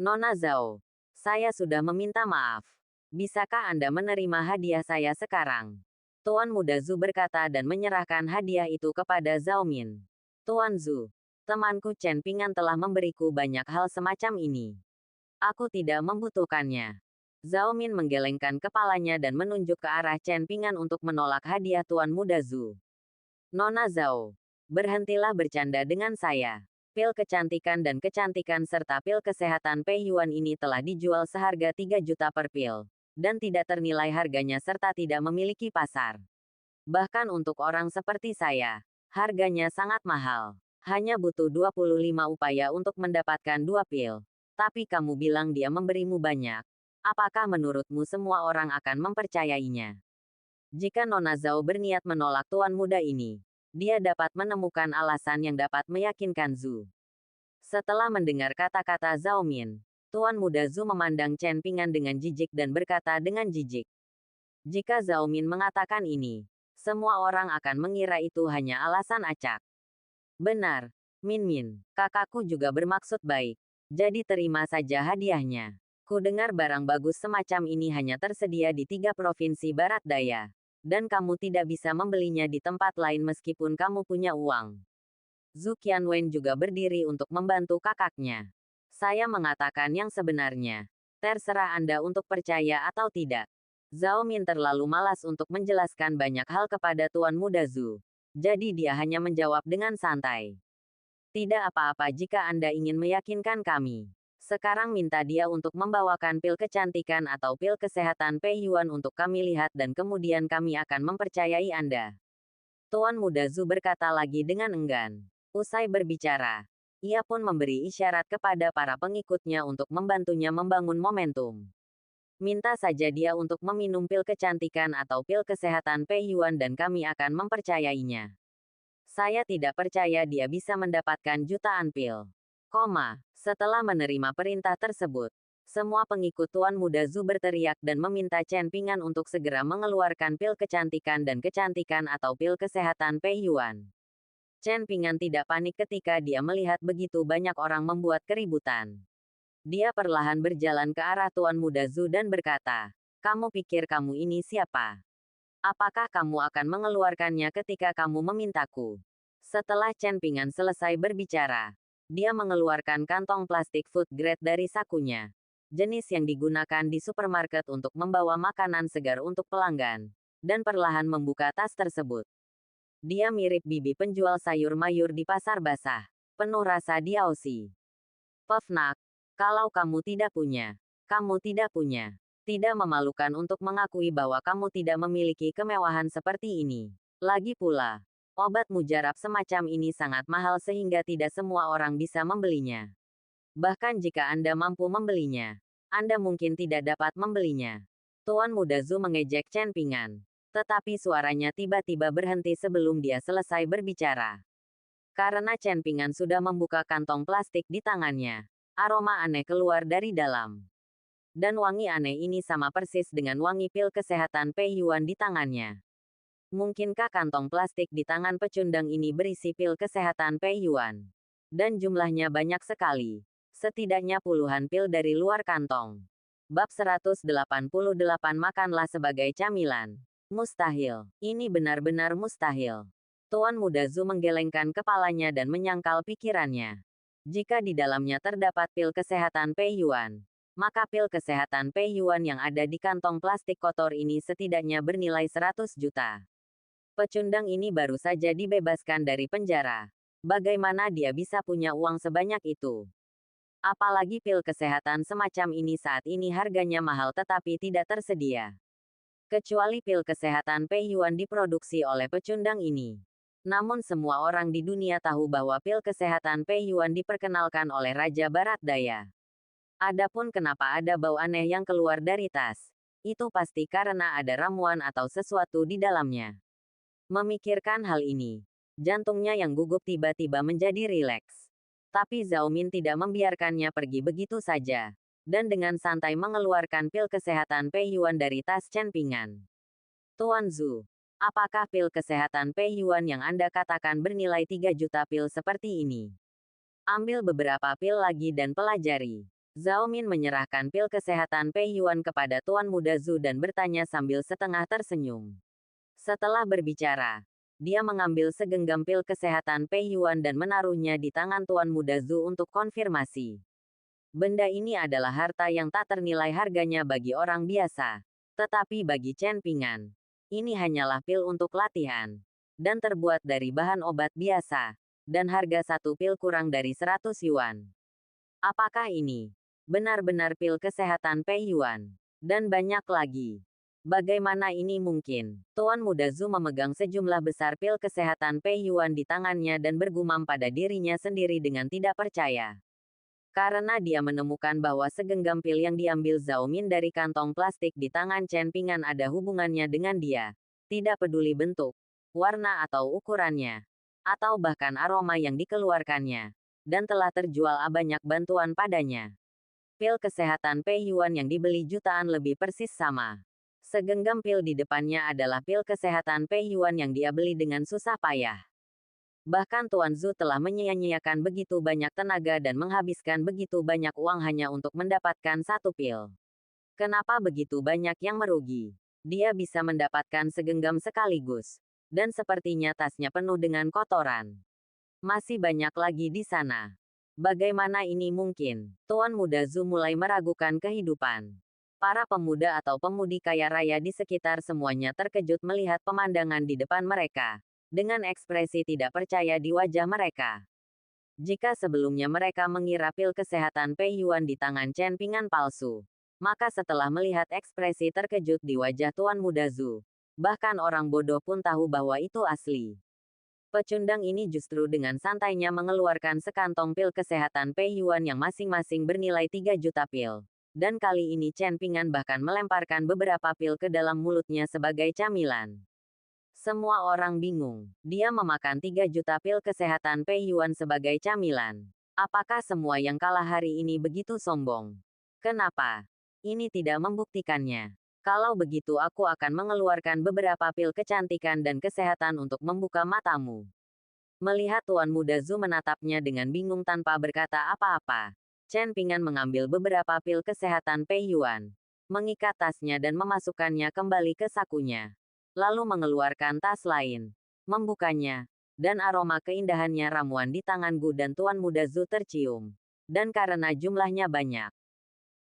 Nona Zhao, saya sudah meminta maaf. Bisakah Anda menerima hadiah saya sekarang? Tuan Muda Zhu berkata dan menyerahkan hadiah itu kepada Zhao Min. Tuan Zhu, temanku Chen Pingan telah memberiku banyak hal semacam ini. Aku tidak membutuhkannya. Zhao Min menggelengkan kepalanya dan menunjuk ke arah Chen Pingan untuk menolak hadiah Tuan Muda Zhu. Nona Zhao, berhentilah bercanda dengan saya. Pil kecantikan dan kecantikan serta pil kesehatan Pei Yuan ini telah dijual seharga 3 juta per pil, dan tidak ternilai harganya serta tidak memiliki pasar. Bahkan untuk orang seperti saya, harganya sangat mahal. Hanya butuh 25 upaya untuk mendapatkan 2 pil. Tapi kamu bilang dia memberimu banyak. Apakah menurutmu semua orang akan mempercayainya? Jika Nona Zhao berniat menolak tuan muda ini, dia dapat menemukan alasan yang dapat meyakinkan Zhu. Setelah mendengar kata-kata Zhao Min, Tuan Muda Zhu memandang Chen Pingan dengan jijik dan berkata dengan jijik. Jika Zhao Min mengatakan ini, semua orang akan mengira itu hanya alasan acak. Benar, Min Min, kakakku juga bermaksud baik. Jadi terima saja hadiahnya. Ku dengar barang bagus semacam ini hanya tersedia di 3 provinsi Barat Daya. Dan kamu tidak bisa membelinya di tempat lain meskipun kamu punya uang. Zhu Qianwen juga berdiri untuk membantu kakaknya. Saya mengatakan yang sebenarnya. Terserah Anda untuk percaya atau tidak. Zhao Min terlalu malas untuk menjelaskan banyak hal kepada Tuan Muda Zhu. Jadi dia hanya menjawab dengan santai. Tidak apa-apa jika Anda ingin meyakinkan kami. Sekarang minta dia untuk membawakan pil kecantikan atau pil kesehatan Pei Yuan untuk kami lihat dan kemudian kami akan mempercayai Anda. Tuan Muda Zhu berkata lagi dengan enggan. Usai berbicara, ia pun memberi isyarat kepada para pengikutnya untuk membantunya membangun momentum. Minta saja dia untuk meminum pil kecantikan atau pil kesehatan Pei Yuan dan kami akan mempercayainya. Saya tidak percaya dia bisa mendapatkan jutaan pil. Setelah menerima perintah tersebut, semua pengikut Tuan Muda Zhu berteriak dan meminta Chen Ping'an untuk segera mengeluarkan pil kecantikan dan kecantikan atau pil kesehatan Pei Yuan. Chen Ping'an tidak panik ketika dia melihat begitu banyak orang membuat keributan. Dia perlahan berjalan ke arah Tuan Muda Zhu dan berkata, "Kamu pikir kamu ini siapa? Apakah kamu akan mengeluarkannya ketika kamu memintaku?" Setelah Chen Ping'an selesai berbicara, dia mengeluarkan kantong plastik food grade dari sakunya. Jenis yang digunakan di supermarket untuk membawa makanan segar untuk pelanggan, dan perlahan membuka tas tersebut. Dia mirip bibi penjual sayur mayur di pasar basah, penuh rasa diausi. "Pefnak, kalau kamu tidak punya, kamu tidak punya. Tidak memalukan untuk mengakui bahwa kamu tidak memiliki kemewahan seperti ini. Lagi pula, obat mujarab semacam ini sangat mahal sehingga tidak semua orang bisa membelinya. Bahkan jika Anda mampu membelinya, Anda mungkin tidak dapat membelinya." Tuan Muda Zhu mengejek Chen Ping'an. Tetapi suaranya tiba-tiba berhenti sebelum dia selesai berbicara. Karena Chen Ping'an sudah membuka kantong plastik di tangannya. Aroma aneh keluar dari dalam. Dan wangi aneh ini sama persis dengan wangi pil kesehatan Pei Yuan di tangannya. Mungkinkah kantong plastik di tangan pecundang ini berisi pil kesehatan Pei Yuan? Dan jumlahnya banyak sekali. Setidaknya puluhan pil dari luar kantong. Bab 188 Makanlah sebagai camilan. Mustahil. Ini benar-benar mustahil. Tuan Muda Zhu menggelengkan kepalanya dan menyangkal pikirannya. Jika di dalamnya terdapat pil kesehatan Pei Yuan, maka pil kesehatan Pei Yuan yang ada di kantong plastik kotor ini setidaknya bernilai 100 juta. Pecundang ini baru saja dibebaskan dari penjara. Bagaimana dia bisa punya uang sebanyak itu? Apalagi pil kesehatan semacam ini saat ini harganya mahal tetapi tidak tersedia. Kecuali pil kesehatan Pei Yuan diproduksi oleh pecundang ini. Namun semua orang di dunia tahu bahwa pil kesehatan Pei Yuan diperkenalkan oleh Raja Barat Daya. Adapun kenapa ada bau aneh yang keluar dari tas, itu pasti karena ada ramuan atau sesuatu di dalamnya. Memikirkan hal ini, jantungnya yang gugup tiba-tiba menjadi rileks. Tapi Zhao Min tidak membiarkannya pergi begitu saja, dan dengan santai mengeluarkan pil kesehatan Pei Yuan dari tas Chen Ping'an. "Tuan Zhu, apakah pil kesehatan Pei Yuan yang Anda katakan bernilai 3 juta pil seperti ini? Ambil beberapa pil lagi dan pelajari." Zhao Min menyerahkan pil kesehatan Pei Yuan kepada Tuan Muda Zhu dan bertanya sambil setengah tersenyum. Setelah berbicara, dia mengambil segenggam pil kesehatan Pei Yuan dan menaruhnya di tangan Tuan Muda Zhu untuk konfirmasi. Benda ini adalah harta yang tak ternilai harganya bagi orang biasa. Tetapi bagi Chen Ping'an, ini hanyalah pil untuk latihan, dan terbuat dari bahan obat biasa, dan harga satu pil kurang dari 100 yuan. Apakah ini benar-benar pil kesehatan Pei Yuan? Dan banyak lagi. Bagaimana ini mungkin? Tuan Muda Zhu memegang sejumlah besar pil kesehatan Pei Yuan di tangannya dan bergumam pada dirinya sendiri dengan tidak percaya. Karena dia menemukan bahwa segenggam pil yang diambil Zhao Min dari kantong plastik di tangan Chen Ping'an ada hubungannya dengan dia. Tidak peduli bentuk, warna atau ukurannya, atau bahkan aroma yang dikeluarkannya. Dan telah terjual banyak bantuan padanya. Pil kesehatan Pei Yuan yang dibeli jutaan lebih persis sama. Segenggam pil di depannya adalah pil kesehatan Pei Yuan yang dia beli dengan susah payah. Bahkan Tuan Zhu telah menyia-nyiakan begitu banyak tenaga dan menghabiskan begitu banyak uang hanya untuk mendapatkan satu pil. Kenapa begitu banyak yang merugi? Dia bisa mendapatkan segenggam sekaligus. Dan sepertinya tasnya penuh dengan kotoran. Masih banyak lagi di sana. Bagaimana ini mungkin? Tuan Muda Zhu mulai meragukan kehidupan. Para pemuda atau pemudi kaya raya di sekitar semuanya terkejut melihat pemandangan di depan mereka. Dengan ekspresi tidak percaya di wajah mereka. Jika sebelumnya mereka mengira pil kesehatan Pei Yuan di tangan Chen Ping'an palsu, maka setelah melihat ekspresi terkejut di wajah Tuan Muda Zhu, bahkan orang bodoh pun tahu bahwa itu asli. Pecundang ini justru dengan santainya mengeluarkan sekantong pil kesehatan Pei Yuan yang masing-masing bernilai 3 juta pil. Dan kali ini Chen Pingan bahkan melemparkan beberapa pil ke dalam mulutnya sebagai camilan. Semua orang bingung. Dia memakan 3 juta pil kesehatan Pei Yuan sebagai camilan. Apakah semua yang kalah hari ini begitu sombong? Kenapa? Ini tidak membuktikannya. Kalau begitu aku akan mengeluarkan beberapa pil kecantikan dan kesehatan untuk membuka matamu. Melihat Tuan Muda Zhu menatapnya dengan bingung tanpa berkata apa-apa, Chen Pingan mengambil beberapa pil kesehatan Pei Yuan, mengikat tasnya dan memasukkannya kembali ke sakunya. Lalu mengeluarkan tas lain, membukanya, dan aroma keindahannya ramuan di tangan Gu dan Tuan Muda Zhu tercium. Dan karena jumlahnya banyak,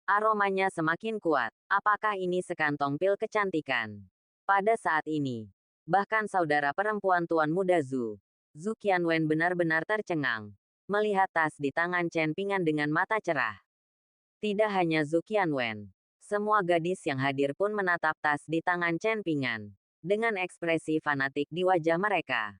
aromanya semakin kuat. Apakah ini sekantong pil kecantikan? Pada saat ini, bahkan saudara perempuan Tuan Muda Zhu, Zhu Qianwen benar-benar tercengang, melihat tas di tangan Chen Pingan dengan mata cerah. Tidak hanya Zhu Qianwen, semua gadis yang hadir pun menatap tas di tangan Chen Pingan, dengan ekspresi fanatik di wajah mereka.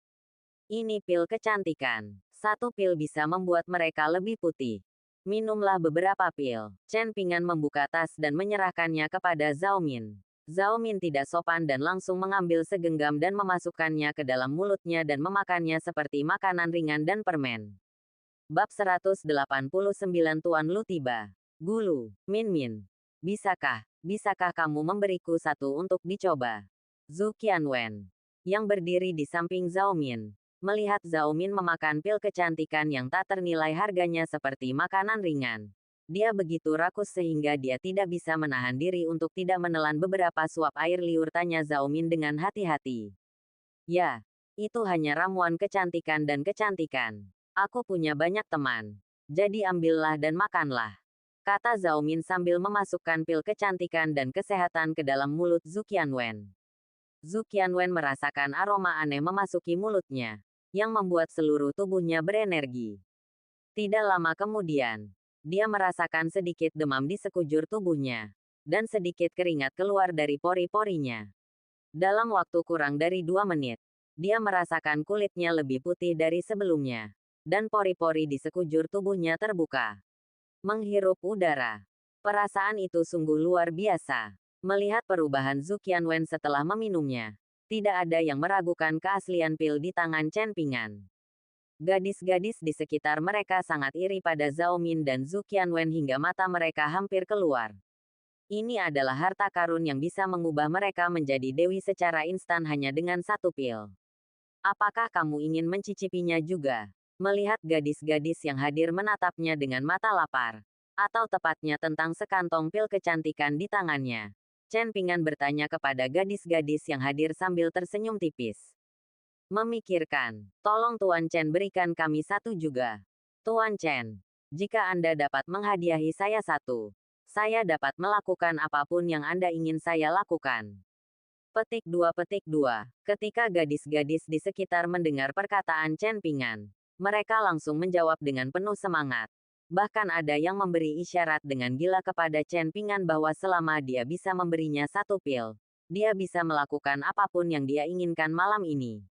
Ini pil kecantikan. 1 pil bisa membuat mereka lebih putih. Minumlah beberapa pil. Chen Pingan membuka tas dan menyerahkannya kepada Zhao Min. Zhao Min tidak sopan dan langsung mengambil segenggam dan memasukkannya ke dalam mulutnya dan memakannya seperti makanan ringan dan permen. Bab 189 Tuan Lu tiba. Gulu, Min Min. Bisakah kamu memberiku 1 untuk dicoba? Zhu Qianwen, yang berdiri di samping Zhao Min, melihat Zhao Min memakan pil kecantikan yang tak ternilai harganya seperti makanan ringan. Dia begitu rakus sehingga dia tidak bisa menahan diri untuk tidak menelan beberapa suap air liur, tanya Zhao Min dengan hati-hati. Ya, itu hanya ramuan kecantikan dan kecantikan. Aku punya banyak teman. Jadi ambillah dan makanlah, kata Zhao Min sambil memasukkan pil kecantikan dan kesehatan ke dalam mulut Zhu Qianwen. Zhu Qianwen merasakan aroma aneh memasuki mulutnya, yang membuat seluruh tubuhnya berenergi. Tidak lama kemudian, dia merasakan sedikit demam di sekujur tubuhnya, dan sedikit keringat keluar dari pori-porinya. Dalam waktu kurang dari 2 menit, dia merasakan kulitnya lebih putih dari sebelumnya, dan pori-pori di sekujur tubuhnya terbuka. Menghirup udara. Perasaan itu sungguh luar biasa. Melihat perubahan Zhu Qianwen setelah meminumnya, tidak ada yang meragukan keaslian pil di tangan Chen Pingan. Gadis-gadis di sekitar mereka sangat iri pada Zhao Min dan Zhu Qianwen hingga mata mereka hampir keluar. Ini adalah harta karun yang bisa mengubah mereka menjadi dewi secara instan hanya dengan 1 pil. Apakah kamu ingin mencicipinya juga? Melihat gadis-gadis yang hadir menatapnya dengan mata lapar, atau tepatnya tentang sekantong pil kecantikan di tangannya, Chen Pingan bertanya kepada gadis-gadis yang hadir sambil tersenyum tipis. Memikirkan, tolong Tuan Chen berikan kami 1 juga. Tuan Chen, jika Anda dapat menghadiahi saya 1, saya dapat melakukan apapun yang Anda ingin saya lakukan. Petik 2. Ketika gadis-gadis di sekitar mendengar perkataan Chen Pingan, mereka langsung menjawab dengan penuh semangat. Bahkan ada yang memberi isyarat dengan gila kepada Chen Pingan bahwa selama dia bisa memberinya 1 pil, dia bisa melakukan apapun yang dia inginkan malam ini.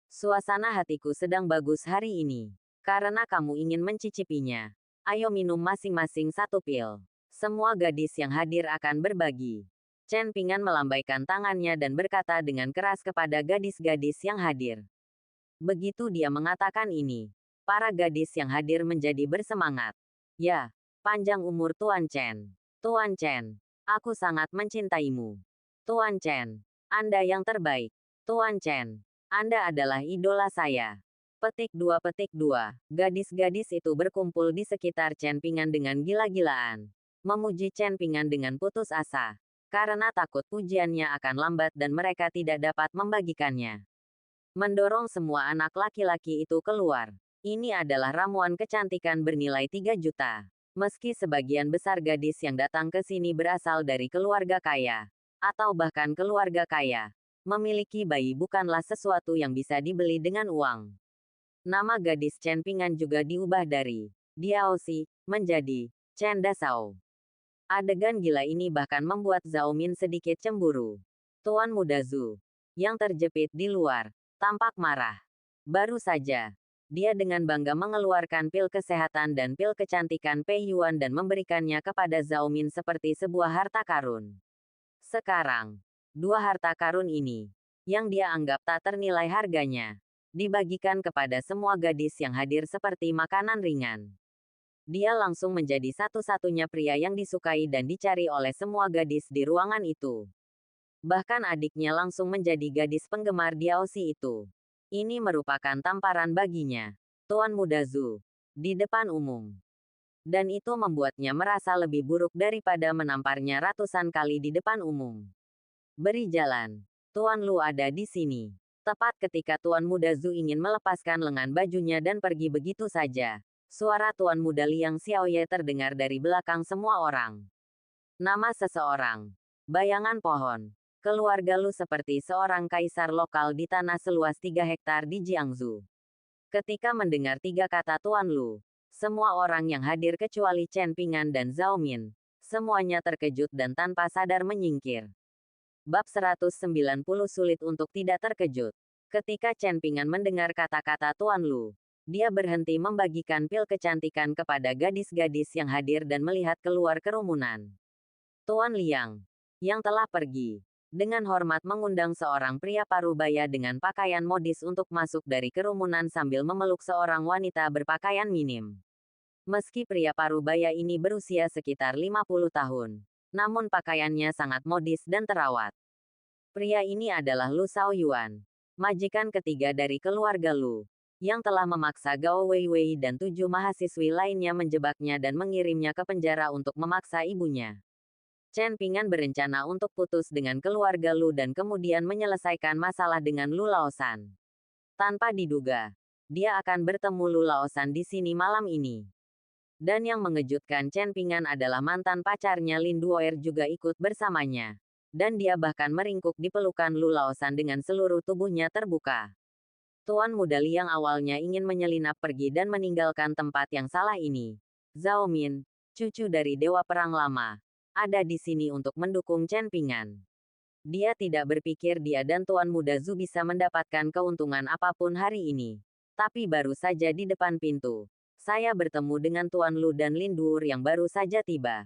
Suasana hatiku sedang bagus hari ini. Karena kamu ingin mencicipinya, ayo minum masing-masing 1 pil. Semua gadis yang hadir akan berbagi. Chen Pingan melambaikan tangannya dan berkata dengan keras kepada gadis-gadis yang hadir. Begitu dia mengatakan ini, para gadis yang hadir menjadi bersemangat. Ya, panjang umur Tuan Chen. Tuan Chen, aku sangat mencintaimu. Tuan Chen, Anda yang terbaik. Tuan Chen, Anda adalah idola saya. Petik 2. Gadis-gadis itu berkumpul di sekitar Chen Pingan dengan gila-gilaan, memuji Chen Pingan dengan putus asa, karena takut pujiannya akan lambat dan mereka tidak dapat membagikannya. Mendorong semua anak laki-laki itu keluar. Ini adalah ramuan kecantikan bernilai 3 juta. Meski sebagian besar gadis yang datang ke sini berasal dari keluarga kaya, atau bahkan keluarga kaya, memiliki bayi bukanlah sesuatu yang bisa dibeli dengan uang. Nama gadis Chen Pingan juga diubah dari Diaoxi menjadi Chen Dasao. Adegan gila ini bahkan membuat Zhao Min sedikit cemburu. Tuan Muda Zhu, yang terjepit di luar, tampak marah. Baru saja, Dia dengan bangga mengeluarkan pil kesehatan dan pil kecantikan Pei Yuan dan memberikannya kepada Zhao Min seperti sebuah harta karun. Sekarang, dua harta karun ini, yang dia anggap tak ternilai harganya, dibagikan kepada semua gadis yang hadir seperti makanan ringan. Dia langsung menjadi satu-satunya pria yang disukai dan dicari oleh semua gadis di ruangan itu. Bahkan adiknya langsung menjadi gadis penggemar Diaosi itu. Ini merupakan tamparan baginya, Tuan Muda Zhu, di depan umum. Dan itu membuatnya merasa lebih buruk daripada menamparnya ratusan kali di depan umum. Beri jalan. Tuan Lu ada di sini. Tepat ketika Tuan Muda Zhu ingin melepaskan lengan bajunya dan pergi begitu saja, suara Tuan Muda Liang Xiaoye terdengar dari belakang semua orang. Nama seseorang. Bayangan pohon. Keluarga Lu seperti seorang kaisar lokal di tanah seluas 3 hektar di Jiangsu. Ketika mendengar 3 kata Tuan Lu, semua orang yang hadir kecuali Chen Pingan dan Zhao Min, semuanya terkejut dan tanpa sadar menyingkir. Bab 190 sulit untuk tidak terkejut. Ketika Chen Pingan mendengar kata-kata Tuan Lu, dia berhenti membagikan pil kecantikan kepada gadis-gadis yang hadir dan melihat keluar kerumunan. Tuan Liang, yang telah pergi, dengan hormat mengundang seorang pria parubaya dengan pakaian modis untuk masuk dari kerumunan sambil memeluk seorang wanita berpakaian minim. Meski pria parubaya ini berusia sekitar 50 tahun, namun pakaiannya sangat modis dan terawat. Pria ini adalah Lu Shaoyuan, majikan ketiga dari keluarga Lu, yang telah memaksa Gao Weiwei dan 7 mahasiswi lainnya menjebaknya dan mengirimnya ke penjara untuk memaksa ibunya. Chen Pingan berencana untuk putus dengan keluarga Lu dan kemudian menyelesaikan masalah dengan Lu Laosan. Tanpa diduga, dia akan bertemu Lu Laosan di sini malam ini. Dan yang mengejutkan Chen Pingan adalah mantan pacarnya Lin Duoer juga ikut bersamanya. Dan dia bahkan meringkuk di pelukan Lu Laosan dengan seluruh tubuhnya terbuka. Tuan Muda Liang awalnya ingin menyelinap pergi dan meninggalkan tempat yang salah ini. Zhao Min, cucu dari Dewa Perang Lama, ada di sini untuk mendukung Chen Pingan. Dia tidak berpikir dia dan Tuan Muda Zhu bisa mendapatkan keuntungan apapun hari ini. Tapi baru saja di depan pintu, saya bertemu dengan Tuan Lu dan Lin Duur yang baru saja tiba.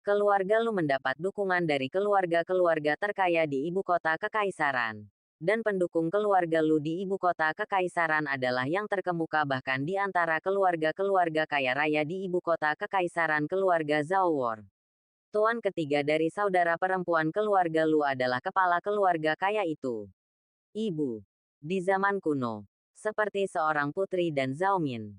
Keluarga Lu mendapat dukungan dari keluarga-keluarga terkaya di ibu kota kekaisaran. Dan pendukung keluarga Lu di ibu kota kekaisaran adalah yang terkemuka bahkan di antara keluarga-keluarga kaya raya di ibu kota kekaisaran keluarga Zhao War. Tuan ketiga dari saudara perempuan keluarga Lu adalah kepala keluarga kaya itu. Ibu. Di zaman kuno. Seperti seorang putri dan Zhao Min.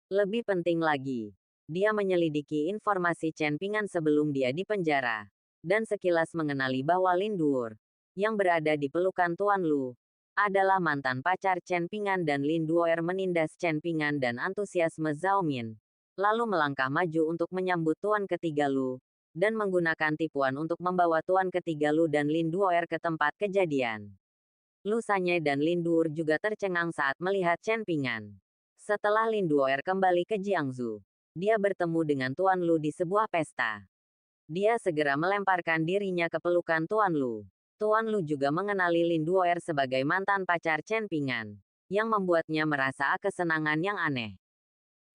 Lebih penting lagi, dia menyelidiki informasi Chen Pingan sebelum dia dipenjara. Dan sekilas mengenali bahwa Lin Duor, yang berada di pelukan Tuan Lu, adalah mantan pacar Chen Pingan dan Lin Duoer menindas Chen Pingan dan antusiasme Zhao Min. Lalu melangkah maju untuk menyambut Tuan ketiga Lu. Dan menggunakan tipuan untuk membawa Tuan ketiga Lu dan Lin Duoer ke tempat kejadian. Lu Sanye dan Lin Duor juga tercengang saat melihat Chen Pingan. Setelah Lin Duoer kembali ke Jiangsu, dia bertemu dengan Tuan Lu di sebuah pesta. Dia segera melemparkan dirinya ke pelukan Tuan Lu. Tuan Lu juga mengenali Lin Duoer sebagai mantan pacar Chen Pingan, yang membuatnya merasa kesenangan yang aneh.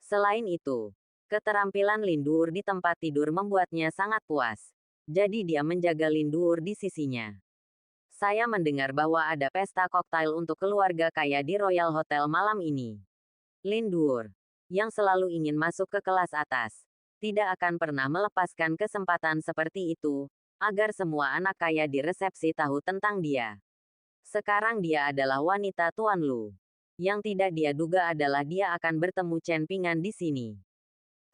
Selain itu, keterampilan Lin Duor di tempat tidur membuatnya sangat puas. Jadi dia menjaga Lin Duor di sisinya. Saya mendengar bahwa ada pesta koktail untuk keluarga kaya di Royal Hotel malam ini. Lin Duor, yang selalu ingin masuk ke kelas atas, tidak akan pernah melepaskan kesempatan seperti itu, agar semua anak kaya di resepsi tahu tentang dia. Sekarang dia adalah wanita Tuan Lu. Yang tidak dia duga adalah dia akan bertemu Chen Pingan di sini.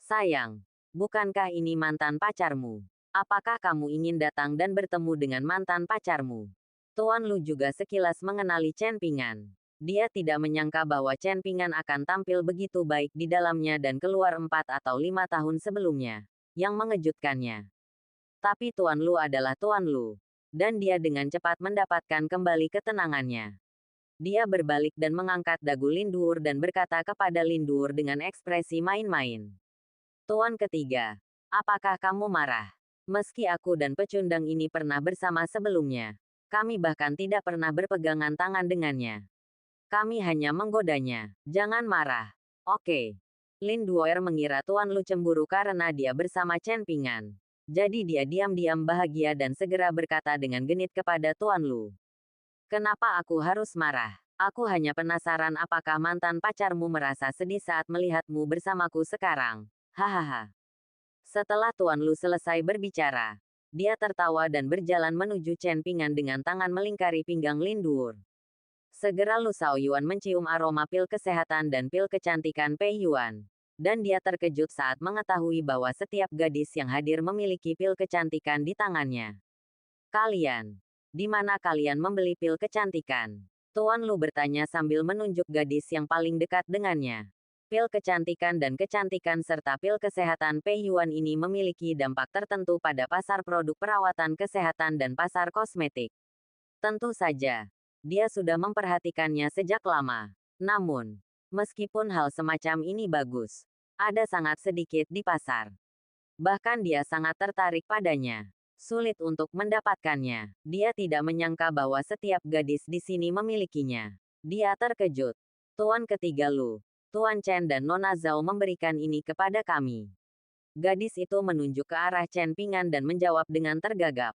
Sayang, bukankah ini mantan pacarmu? Apakah kamu ingin datang dan bertemu dengan mantan pacarmu? Tuan Lu juga sekilas mengenali Chen Pingan. Dia tidak menyangka bahwa Chen Pingan akan tampil begitu baik di dalamnya dan keluar 4 atau 5 tahun sebelumnya. Yang mengejutkannya. Tapi Tuan Lu adalah Tuan Lu. Dan dia dengan cepat mendapatkan kembali ketenangannya. Dia berbalik dan mengangkat dagu Lin Duor dan berkata kepada Lin Duor dengan ekspresi main-main. Tuan ketiga, apakah kamu marah? Meski aku dan pecundang ini pernah bersama sebelumnya, kami bahkan tidak pernah berpegangan tangan dengannya. Kami hanya menggodanya. Jangan marah. Oke. Lin Duer mengira Tuan Lu cemburu karena dia bersama Chen Pingan. Jadi dia diam-diam bahagia dan segera berkata dengan genit kepada Tuan Lu. Kenapa aku harus marah? Aku hanya penasaran apakah mantan pacarmu merasa sedih saat melihatmu bersamaku sekarang. Hahaha. Setelah Tuan Lu selesai berbicara, dia tertawa dan berjalan menuju Chen Pingan dengan tangan melingkari pinggang Lin Duer. Segera Lu Shaoyuan mencium aroma pil kesehatan dan pil kecantikan Pei Yuan. Dan dia terkejut saat mengetahui bahwa setiap gadis yang hadir memiliki pil kecantikan di tangannya. Kalian, di mana kalian membeli pil kecantikan? Tuan Lu bertanya sambil menunjuk gadis yang paling dekat dengannya. Pil kecantikan dan kecantikan serta pil kesehatan Pei Yuan ini memiliki dampak tertentu pada pasar produk perawatan kesehatan dan pasar kosmetik. Tentu saja, dia sudah memperhatikannya sejak lama. Namun, meskipun hal semacam ini bagus, ada sangat sedikit di pasar. Bahkan dia sangat tertarik padanya. Sulit untuk mendapatkannya. Dia tidak menyangka bahwa setiap gadis di sini memilikinya. Dia terkejut. Tuan ketiga Lu, Tuan Chen dan Nona Zhao memberikan ini kepada kami. Gadis itu menunjuk ke arah Chen Pingan dan menjawab dengan tergagap.